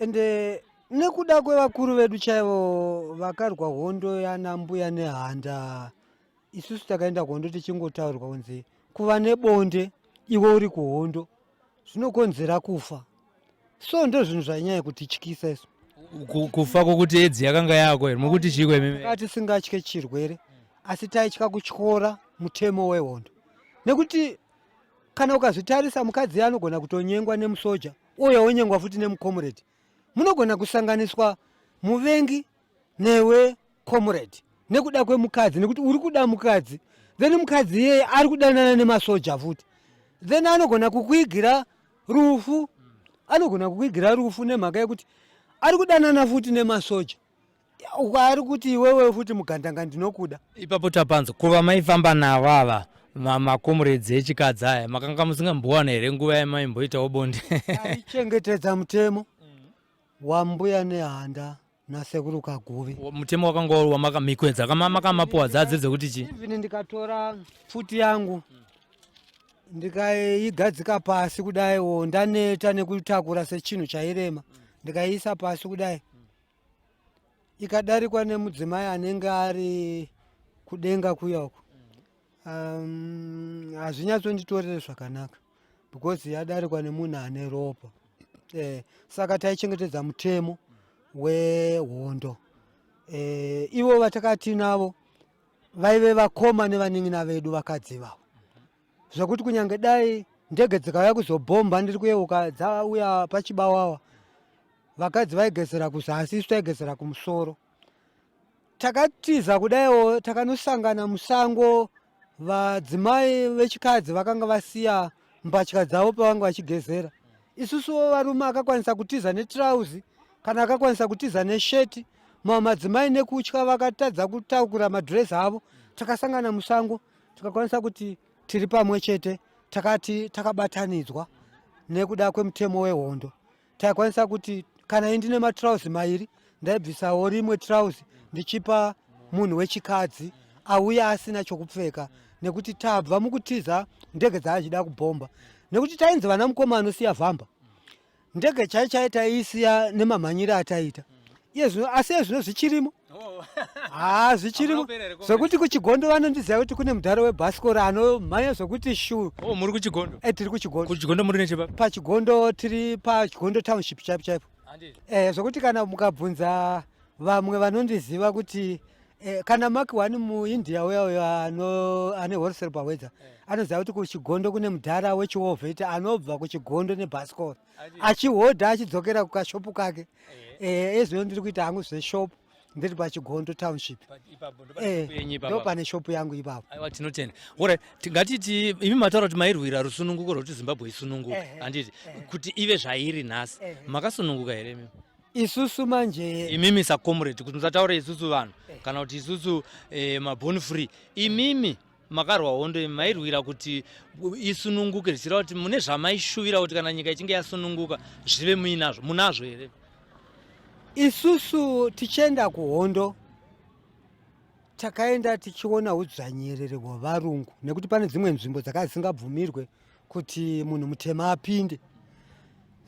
ende nekuda kwevakuru vedu chaivo vakarwa hondo yana mbuya nehanda isusu takaenda kuhondo tichingotaurirwa kunzi kuva nebonde iwe uri kuhondo zvinokonzera kufa so ndo zvinhu zvainyaya kutityisa isu kufa kwokuti edzi yakanga yako here mukuti chiko imimi tisingatye chirwere asi taitya kutyora mutemo wehondo nekuti kana ukazvitarisa mukadzi anogona kutonyengwa nemusoja uye wonyengwa futi nemucomrade munogona kusanganiswa muvengi newe comrade nekuda kwemukadzi nekuti uri kuda mukadzi then mukadzi iyeye ari kudanana nemasoja futi then anogona kukuigira rufu nemhaka yekuti ari kudanana futi nemasoja ari kuti iwewe futi mugandanga ndinokuda ipapo tapanza kuva maifamba navava macomrades echikadzi aya makanga musingambowana here nguva yamaimboitawo bonde aichengetedza mutemo wambuya nehanda nasekuru kaguvi mutemo wakanga wamikwenza makamapuwa dzadzi dzekuti chi even ndikatora pfuti yangu ndikaigadzika pasi kudaiwo ndaneta nekutakura sechinhu chairema ndikaiisa pasi kudai ikadarikwa nemudzimai anenge ari kudenga kuyako hazvinyatsonditorere zvakanaka because yadarikwa nemunhu ane ropa saka taichengetedza mutemo wehondo ivo vatakati navo vaive vakoma nevanin'ina vedu vakadzi vavo zvokuti kunyange dai ndege dzikauya kuzobhomba ndiri kuyeuka dzauya pachibawawa vakadzi vaigezera kuzasi isu taigezera kumusoro takatiza kudaiwo takanosangana musango vadzimai vechikadzi vakanga vasiya mbatya dzavo pavanga vachigezera isusu varume akakwanisa kutiza netrauzi kana akakwanisa kutiza nesheti madzimai nekutya vakatadza kutakura madhirezi avo takasangana musango tikakwanisa kuti tiri pamwe chete takati takabatanidzwa nekuda kwemutemo wehondo taikwanisa kuti kana indine matrauzi mairi ndaibvisawo rimwe trauzi ndichipa munhu wechikadzi auya asina chokupfeka nekuti tabva mukutiza ndege dzaachida kubhomba nekuti tainzi vana mukoma anosiya vhamba ndege chaichai taiisiya nemamhanyire ataita asi ezvino zvichirimo zvichirimo zvokuti kuchigondo vanondiziva kuti kune mudharo webhasikoro anomhanya zvokuti shu muri kuchigondo tiri kuchigondo muri nechepa pachigondo tiri pachigondo township chaipo chaipo zvokuti kana mukabvunza vamwe vanondiziva kuti kana maki wani muindia uyo ane wholesale pawedza anoziva kuti kuchigondo kune mudhara wechiovheta anobva kuchigondo nebhasikoro achihodha achidzokera kukashopu kake ezvino ndiri kuita hangu zveshopu ndiri pachigondo township ndo pane shopu yangu ipapo aiwa tinotenda ora tingatiti imi mataura kuti mairwira rusununguko rwekuti zimbabwe isununguka handiti kuti ive zvairi nhasi makasununguka here mimi isusu manje imimi sacomrade kuti musataure isusu vanhu kana kuti isusu mabone free imimi makarwa hondo mairwira kuti isununguke zvichireva kuti mune zvamaishuvira kuti kana nyika ichinge yasununguka zvive muinazvo munazvo here isusu tichienda kuhondo takaenda tichiona udzvanyerere hwevarungu nekuti pane dzimwe nzvimbo dzakasingabvumirwe kuti munhu mutema apinde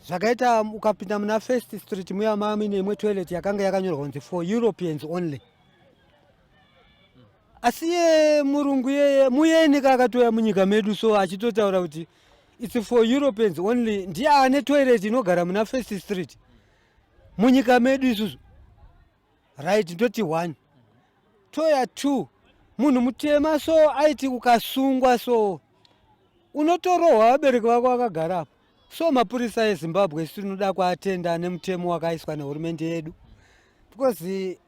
zvakaita ukapinda muna first street muya mami neimwe toilet yakanga yakanyorwa kunzi for Europeans only asi ye murungu yeye muyeni kakatoya munyika medu so achitotaura kuti it's for Europeans only. Ndiye ane toilet inogara muna First Street munyika medu isusu, right? Ndoti 1 toya 2 munhu mutema so aiti ukasungwa so unotorohwa vabereki vako vakagara apo. So mapurisa eZimbabwe tinoda kuatenda nemutemo wakaiswa nehurumende yedu, because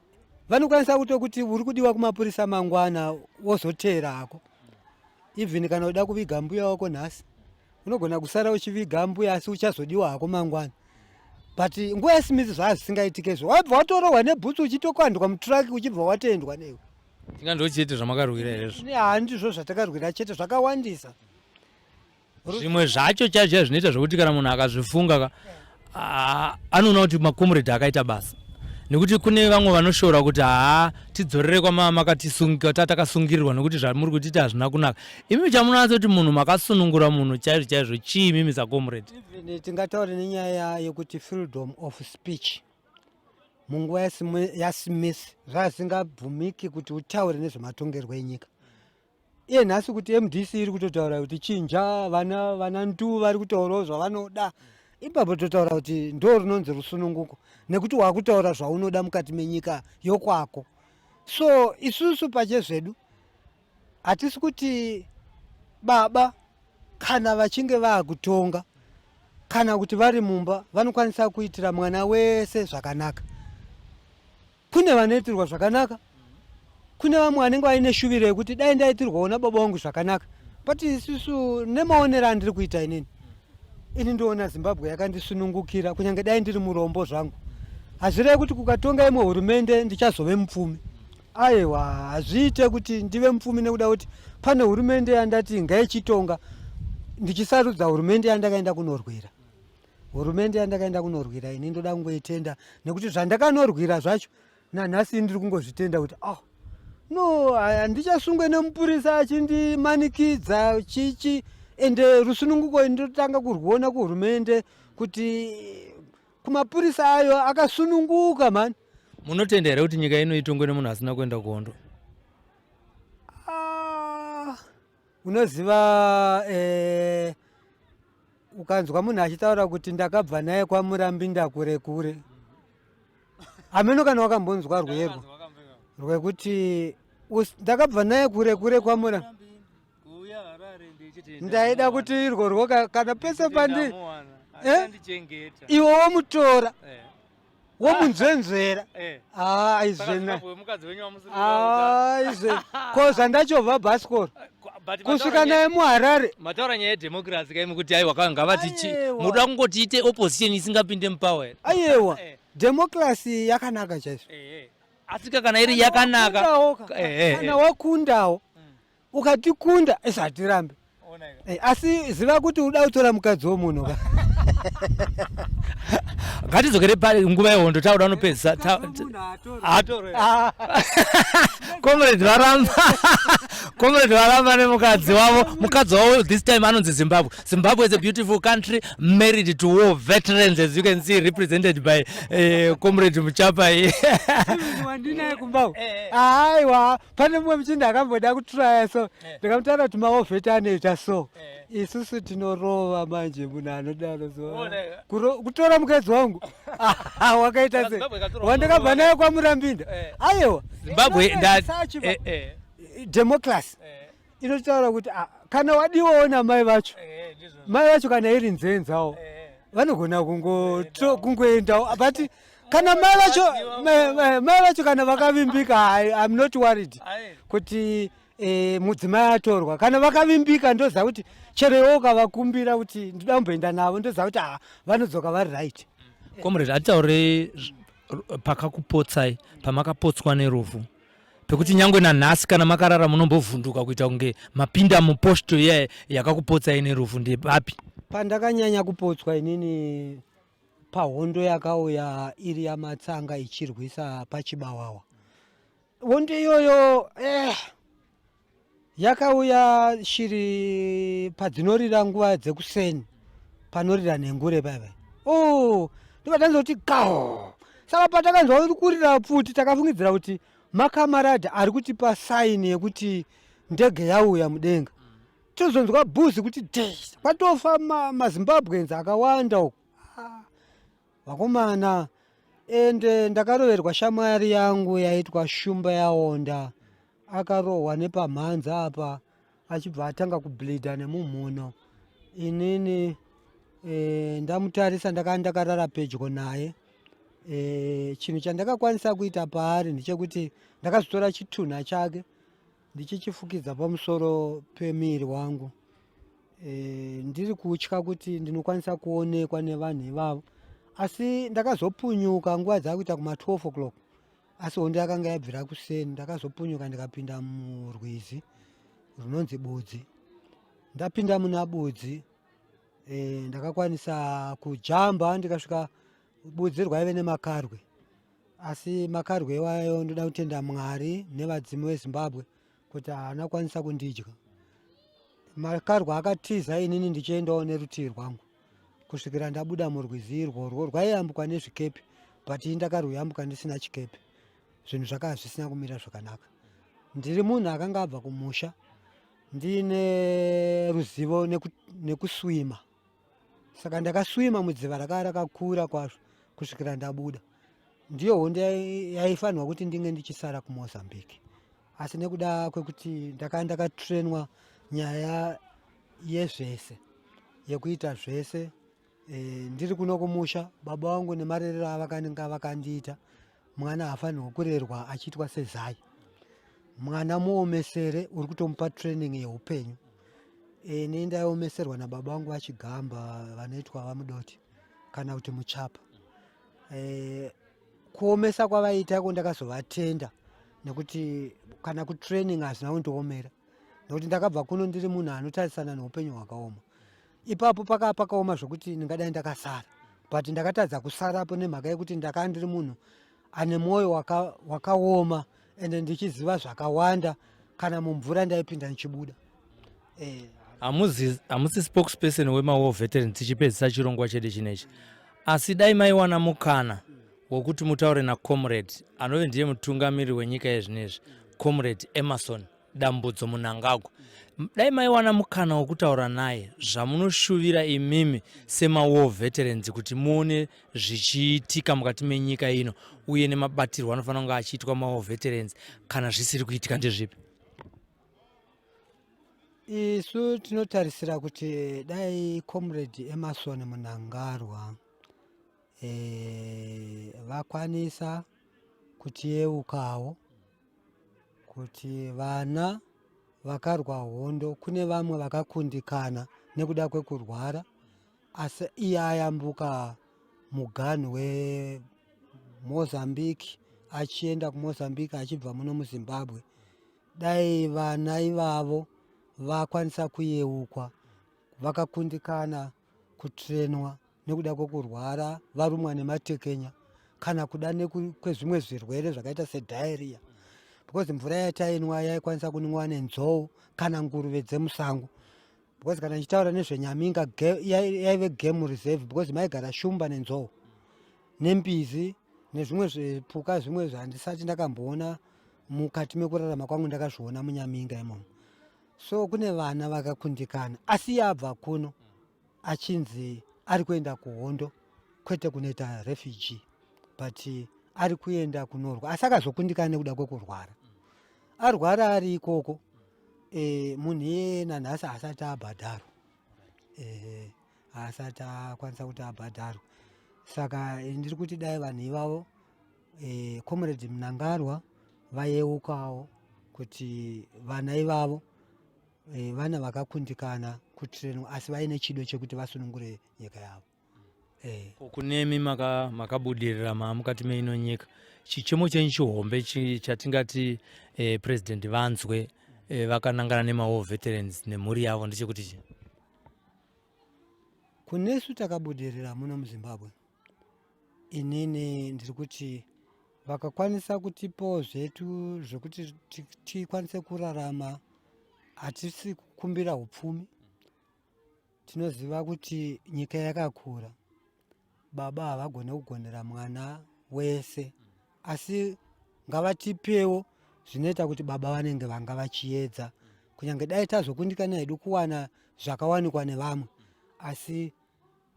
vanokwanisa kutokuti uri kudiwa kumapurisa mangwana wozotera hako. Even kana uda kuviga mbuya wako nhasi unogona kusara uchiviga mbuya asi uchazodiwa hako mangwana. But nguva yaSmith zvazisingaitikezvo wabva watorohwa nebhutsu uchitokandwa mutraki uchibva watendwa newe. Tingandochete zvamakarwira izvo. Handizvo zvatakarwira chete, zvakawandisa. Zvimwe zvacho chaizvo zvinoita zvokuti kana munhu akazvifunga anoona kuti makomrade akaita basa. Nekuti kune vamwe vanoshora kuti tidzorere takakasungirirwa nekuti zvamuri kutiita hazvina kunaka. Imi chamunowanza kuti munhu makasunungura munhu chaizvo chii mimi sakomrade? Even tingataura nenyaya yekuti freedom of speech munguva yaSmith zvazvisingabvumiki kuti utaure nezvematongerwo enyika. Iye nhasi kuti MDC iri kutotaura kuti chinja, vana ndu vari kutaurawo zvavanoda, ipapo totaura kuti ndo rinonzi rusununguko, nekuti wakutaura zvaunoda mukati menyika yokwako. So isusu pachezvedu hatisi kuti baba kana vachinge vakutonga kana kuti vari mumba vanokwanisa kuitira mwana wese zvakanaka. Kune vanoitirwa zvakanaka, kune vamwe vanenge vaine shuviro yekuti dai ndaitirwawo nababa vangu zvakanaka. But isusu nemaonero andiri kuita inini ndoona Zimbabwe yakandisunungukira kunyange dai ndiri murombo zvangu. Hazvirevi kuti kukatonga imwe hurumende ndichazove mupfumi. Aiwa, hazviite kuti ndive mupfumi nekuda kuti pane hurumende yandati ngaichitonga ndichisarudza hurumende yandakaenda kunorwira. Hurumende yandakaenda kunorwira ini ndoda kungoitenda nekuti zvandakanorwira zvacho nanhasi ndiri kungozvitenda kuti no, handichasungwe nemupurisa achindimanikidza chichi. Ende rusununguko ndotanga kurwona kuhurumende kuti kumapurisa ayo akasununguka mani. Munotenda here kuti nyika ino itongwe nemunhu asina kuenda kuhondo? Unoziva ukanzwa munhu achitaura kuti ndakabva naye kwaMurambinda kure kure, hameno kana wakambonzwa rwerwo rwekuti ndakabva naye kure kure kwaMurambinda. Ndaida kuti irwo kana pese pandi iwo womutora womunzvenzvera aizvena koza ndachovha bhasikoro kusvika naye muHarare. Mataura nyaya yedhemokirasi kaimi kuti aiwa ngavati muda kungotiite opposition isingapinde mupower here. Aiwa, dhemokirasi yakanaka chaizvo. Asi kana iri yakanaka kana wakundawo ukatikunda hatirambe. Asi ziva kuti uda kutora mukadzi womunhu ka. Ngatidzokere pari nguva yehondo tauda unopedzisa comrade varamba nemukadzi wavo this time anonzi Zimbabwe. Zimbabwe is a beautiful country married to war veterans, as you can see, represented by comrade Muchapai. Wandinaye kumbawo. Aiwa, pane mumwe muchinda akamboda kutraya so ndikamutaura kuti mawo veteraneita so isusu tinorova manje munhu anodaro so kutora mukadzi wangu wakaita se wandakabva naye kwaMurambinda. Aiwa, Zimbabwe democracy inotaura kuti kana wadiwawo namai vacho, mai vacho kana iri nzenzawo vanogona kungoendawo, but kana mai vacho kana vakavimbika, I'm not worried kuti mudzimai atorwa. Kana vakavimbika ndoziva kuti chero iwo ukavakumbira kuti ndoda kumboenda navo ndoziva kuti vanodzoka vari right. Comrade, atitaure pakakupotsai, pamakapotswa nerufu, pekuti nyangwe nanhasi kana makarara munombovhunduka kuita kunge mapinda muposto iya yakakupotsai nerufu ndepapi? Pandakanyanya kupotswa inini pahondo yakauya iri yamatsanga ichirwisa paChibawawa. Hondo iyoyo yakauya shiri padzinorira nguva dzekuseni panorira nhengure paipai. Ndikatanzwa kuti gaho. Saka patakanzwa uri kurira pfuti takafungidzira kuti makamarada ari kutipa saini yekuti ndege yauya mudenga. Tozonzwa bhuzi kuti kwatofa maZimbabweans akawanda uko. Vakomana ende ndakaroverwa shamwari yangu yaitwa Shumba Yaonda, akarohwa nepamhanza apa achibva atanga kubleedha nemumhuno. Inini ndamutarisa ndakarara pedyo naye. Chinhu chandakakwanisa kuita paari ndechekuti ndakazotora chitunha chake ndichichifukidza pamusoro pemiri wangu, ndiri kutya kuti ndinokwanisa kuonekwa nevanhu ivavo. Asi ndakazopunyuka nguva dzakuita kuma 12 o'clock, asi hondo yakanga yabvira kuseni. Ndakazopunyuka ndikapinda murwizi runonzi Budzi. Ndapinda muna Budzi, ndakakwanisa kujamba ndikasvika Budzi rwaive nemakarwe, asi makarwe iwayo ndoda kutenda Mwari nevadzimu veZimbabwe kuti haana kwanisa kundidya. Makarwe akatiza, inini ndichiendawo nerutivi rwangu kusvikira ndabuda murwizi irworwo. Rwaiyambukwa nezvikepe, but ndakarwuyambuka ndisina chikepe. Zvinhu zvakanga zvisina kumira zvakanaka. Ndiri munhu akanga abva kumusha ndine ruzivo nekuswima, saka ndakaswima mudziva rakanga rakakura kwazvo kusvikira ndabuda. Ndiyo hondo yaifanirwa kuti ndinge ndichisara kuMozambique, asi nekuda kwekuti ndakanga ndakatrenwa nyaya yezvese, yekuita zvese, ndiri kuno kumusha. Baba vangu nemarerero avakananga vakandiita, mwana hafanirwa kurerwa achiitwa sezai, mwana muomesere, uri kutomupa training yeupenyu. Ini ndaiomeserwa nababa vangu vachigamba vanoitwa vamudoti kana kuti muchapa. Kuomesa kwavaitako ndakazovatenda, nekuti kana kutraining hazvina kundiomera, nekuti ndakabva kuno ndiri munhu anotarisana neupenyu hwakaoma. Ipapo pakava pakaoma zvokuti ndingadai ndakasara, but ndakatadza kusarapo nemhaka yekuti ndakanga ndiri munhu ane mwoyo wakaoma, ende ndichiziva zvakawanda. Kana mumvura ndaipinda ndichibuda. Hamusi spokesperson wema-war veterans tichipedzisa chirongwa chedu chinechi, asi dai maiwana mukana wokuti mutaure naComrade anove ndiye mutungamiri wenyika yezvinezvi, Comrade Emerson Dambudzo Munangagwa, dai maiwana mukana wokutaura naye zvamunoshuvira imimi sema-war veterans kuti muone zvichiitika mukati menyika ino, uye nemabatirwo anofanira kunge achiitwa ma-war veterans, kana zvisiri kuitika ndezvipi? Isu tinotarisira kuti dai Comrade Emerson Munangagwa vakwanisa kutiyeukawo, kuti vana vakarwa hondo, kune vamwe vakakundikana nekuda kwekurwara, asi iye ayambuka muganhu weMozambique achienda kuMozambique achibva muno muZimbabwe. Dai vana ivavo vakwanisa kuyeukwa, vakakundikana kutrenwa nekuda kwekurwara, varumwa nematekenya, kana kuda kwezvimwe zvirwere zvakaita sedhairiya, because mvura yatainwa yaikwanisa kunwiwa nenzou kana nguruve dzemusango. Because kana nichitaura nezveNyaminga yaive game reserve, because maigara shumba nenzou nembizi nezvimwe zvipuka zvimwe zvandisati ndakamboona mukati mekurarama kwangu ndakazviona muNyaminga imomo. So kune vana vakakundikana, asi yabva kuno achinzi ari kuenda kuhondo, kwete kunoita refugee, but ari kuenda kunorwa, asi akazokundikana nekuda kwekurwara. Arwara ari ikoko, munhu iye nanhasi asati abhadharwa, asati akwanisa kuti abhadharwa. Saka ndiri kuti dai vanhu ivavo, Comrade Munangagwa vayeukawo, kuti vana ivavo vana vakakundikana kutrenwa, asi vaine chido chekuti vasunungure nyika yavo. Kunemi makabudirira mukati meino nyika, chichemo chenyu chihombe chatingati president vanzwe vakanangana nema-war veterans nemhuri yavo ndechekuti kunesu takabudirira muno muZimbabwe, inini ndiri kuti vakakwanisa kutipawo zvetu zvekuti tikwanise kurarama, hatisi kukumbira upfumi. Tinoziva kuti nyika yakakura, baba havagone kugonera mwana wese, asi ngavatipewo zvinoita kuti baba vanenge vanga vachiedza kunyange dai tazokundikana hedu kuwana zvakawanikwa nevamwe, asi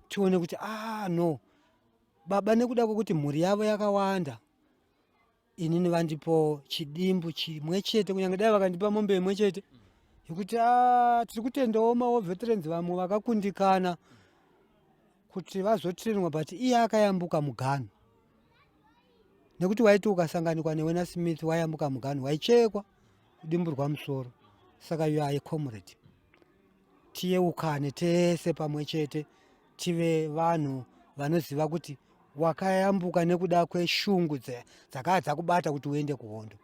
tione kuti no baba nekuda kwekuti mhuri yavo yakawanda, inini vandipo chidimbu chimwe chete, kunyange dai vakandipa mombe imwe chete yekuti tiri kutendawo maveterans vamwe vakakundikana kuti vazotirenwa, but iye akayambuka muganhu. Nekuti waiti ukasanganikwa neWena Smith wayambuka muganhu waichekwa kudimburwa musoro. Saka you are a comrade. Tiyeukane tese pamwe chete, tive vanhu vanoziva kuti wakayambuka nekuda kweshungu dzakava dzakubata kuti uende kuhondo.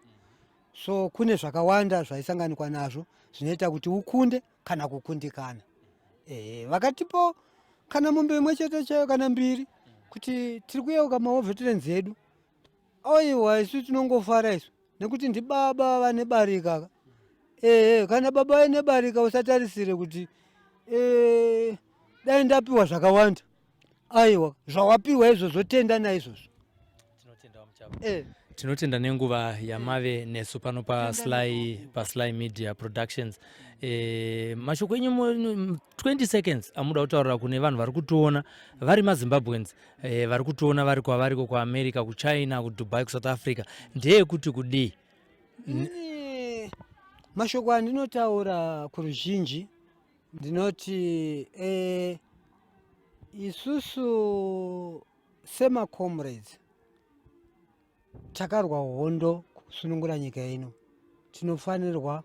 So kune zvakawanda zvaisanganikwa nazvo zvinoita kuti ukunde kana kukundikana. Vakatipo kana mombe imwe chete chayo kana mbiri kuti tiri kuyeuka maveterans edu. Aiwa, isu tinongofara isu nekuti ndi baba vane barika. Kana baba vane barika usatarisire kuti dai ndapiwa zvakawanda. Aiwa, zvawapiwa izvozvo tenda naizvozvo. Tinotenda nenguva yamave nesu pano pa Sly Media Productions. Mashoko enyu 20 seconds amuda kutaurira kune vanhu vari kutoona vari maZimbabweans, vari kutoona vari kwavariko kuAmerica, kuChina, kuDubai, kuSouth Africa, ndeyekuti kudii? Mashoko andinotaura kuruzhinji ndinoti isusu semacomrades takarwa hondo kusunungura nyika ino, tinofanirwa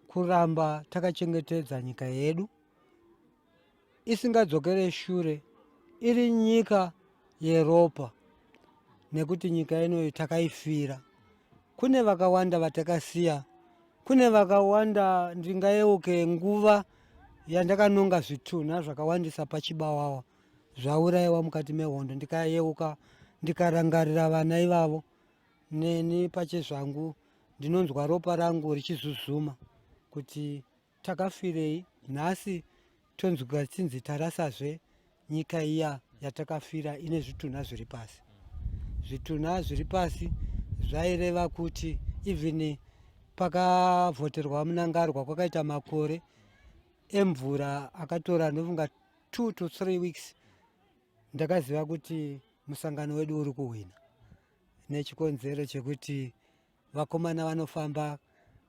kuramba takachengetedza nyika yedu isingadzokere shure, iri nyika yeropa, nekuti nyika ino takaifira. Kune vakawanda vatakasiya, kune vakawanda ndingayeuke nguva yandakanonga zvitunha zvakawandisa pachibawawa zvaurayiwa mukati mehondo, ndikayeuka ndikarangarira vana ivavo, neni pachezvangu ndinonzwa ropa rangu richizuzuma kuti takafirei. Nhasi tonzwa tinzi tarasazve nyika iya yatakafira ine zvitunha zviri pasi. Zvitunha zviri pasi zvaireva kuti even pakavhoterwa munangarwa kwakaita makore emvura akatora ndofunga 2 to 3 weeks, ndakaziva kuti musangano wedu uri kuhwina, nechikonzero chekuti vakomana vanofamba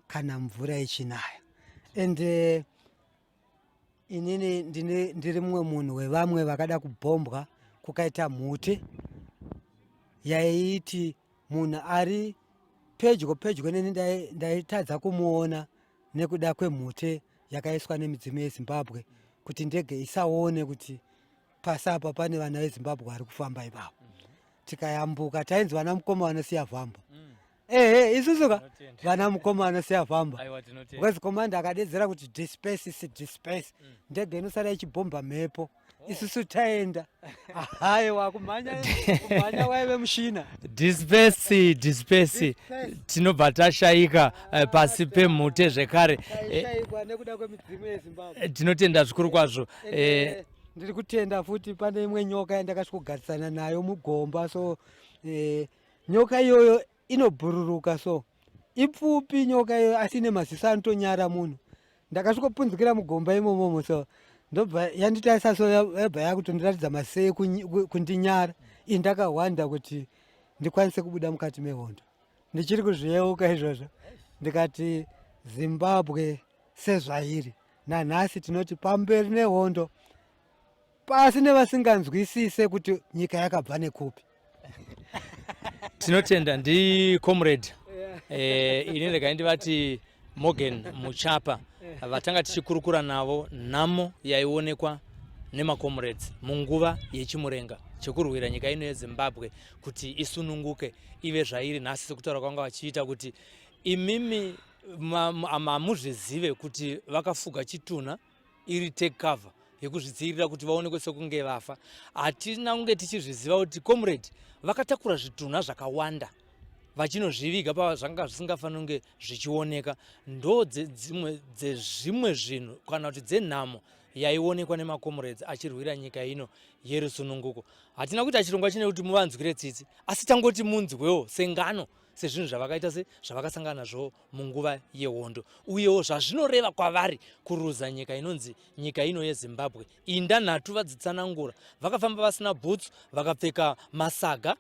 kana mvura ichinaya. Ende inini ndiri mumwe munhu wevamwe vakada kubhombwa kukaita mhute yaiti munhu ari pedyo neni ndaitadza kumuona nekuda kwemhute yakaiswa nemidzimu yeZimbabwe kuti ndege isaone kuti pasapa pane vana veZimbabwe vari kufamba ipapo. Tikayambuka tainzi vana mukoma vanosiya vhamba. Isusuka vana mukoma vanosiya vhamba. Because komanda akadedzera kuti disperse, ndege inosara ichibhomba mhepo. Isusu taenda. Haiwa kumhanya waive mushina. Disperse. Tinobva tashaika pasi pemhute zvekare. Nekuda kwemidzimu yeZimbabwe. Tinotenda zvikuru kwazvo. Ndiri kutenda futi pane imwe nyoka yandakasvikogarisana nayo mugomba, so nyoka iyoyo inobhururuka, so ipfupi nyoka iyoyo asi ine maziso anotonyara munhu. Ndakasvikopunzikira mugomba imomomo, so ndobva yanditarisa, so yabva yakutondiratidza masei kundinyara. Ndakahwanda kuti ndikwanise kubuda mukati mehondo. Ndichiri kuzviyeuka izvozvo ndikati Zimbabwe sezvairi, nanhasi tinoti pamberi nehondo, pasi nevasinganzwisise kuti nyika yakabva nekupi. Tinotenda. Ndi comrade ini rega ndivati Morgan Muchapa, vatanga tichikurukura navo nhamo yaionekwa nemacomrades munguva yechimurenga chekurwira nyika ino yeZimbabwe kuti isununguke ive zvairi nhasi, sekutaura kwanga vachiita kuti imimi hamuzvizive kuti vakafuga chitunha iri take cover yekuzvidzivirira kuti vaonekwe sekunge vafa. Hatina kunge tichizviziva kuti comrade vakatakura zvitunha zvakawanda vachinozviviga pazvanga zvisingafaniri kunge zvichioneka. Ndo dzezvimwe zvinhu kana kuti dzenhamo yaionekwa nemacomrades achirwira nyika ino yerusununguko. Hatina kuti chirongwa chine kuti muvanzwire tsitsi, asi tangoti munzwewo sengano sezvinhu zvavakaita se zvavakasangana nazvo munguva yehondo, uyewo zvazvinoreva kwavari kuruza nyika inonzi nyika ino yeZimbabwe. Indanhatu vadzitsanangura, vakafamba vasina bhutsu, vakapfeka masaga,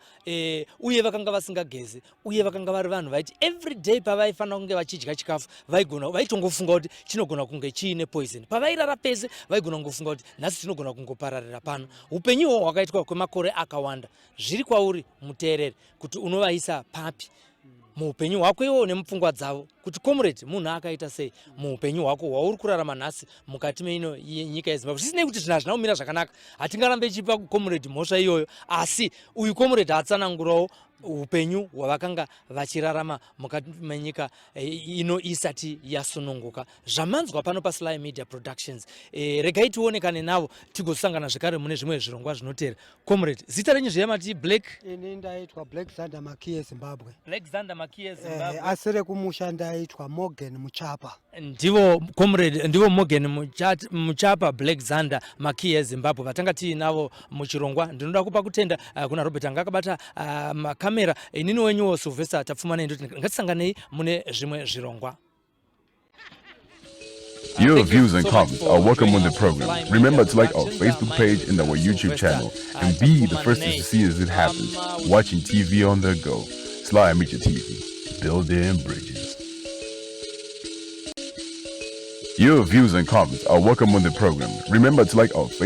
uye vakanga vasingageze, uye vakanga vari vanhu vaiti every day pavaifanira kunge vachidya chikafu vaitongofunga kuti chinogona kunge chiine poison. Pavairara pese vaigona kungofunga kuti nhasi tinogona kungopararira pano. Upenyuwo hwakaitwa kwemakore akawanda. Zviri kwauri muteereri kuti unovaisa papi muupenyu hwako iwo nemupfungwa dzavo, kuti comrade munhu akaita sei muupenyu hwako hwauri kurarama nhasi mukati meino nyika yeZimbabwe. Zvisinei kuti zvinhu hazvina kumira zvakanaka, hatingarambe chipa comrade mhosva iyoyo, asi uyu comrade atsanangurawo upenyu hwavakanga vachirarama mukati menyika ino isati yasununguka. Zvamanzwa pano paSly Media Productions. Regai tionekane navo tigosangana zvekare mune zvimwe zvirongwa zvinoteera. Comrade, zita renyu zveyamati Black? Ini ndaitwa Black Zander Makie Zimbabwe. Black Zander Makie Zimbabwe. Asere kumusha ndaitwa Morgan Muchapa. Ndivo comrade, ndivo Morgan Muchapa Black Zander Makie Zimbabwe vatanga tiinavo muchirongwa. Ndinoda kupa kutenda kuna Robert anga akabata makamera. Inini wenyuwo Sylvester tapfuma nei ndoti ngatisanganei mune zvimwe zvirongwa. Your views and comments are welcome on the program. Remember to like our Facebook page and our YouTube channel and be the first to see as it happens. Watching TV on the go. ZimdiTv, building bridges. Your views and comments are welcome on the program. Remember to like our Facebook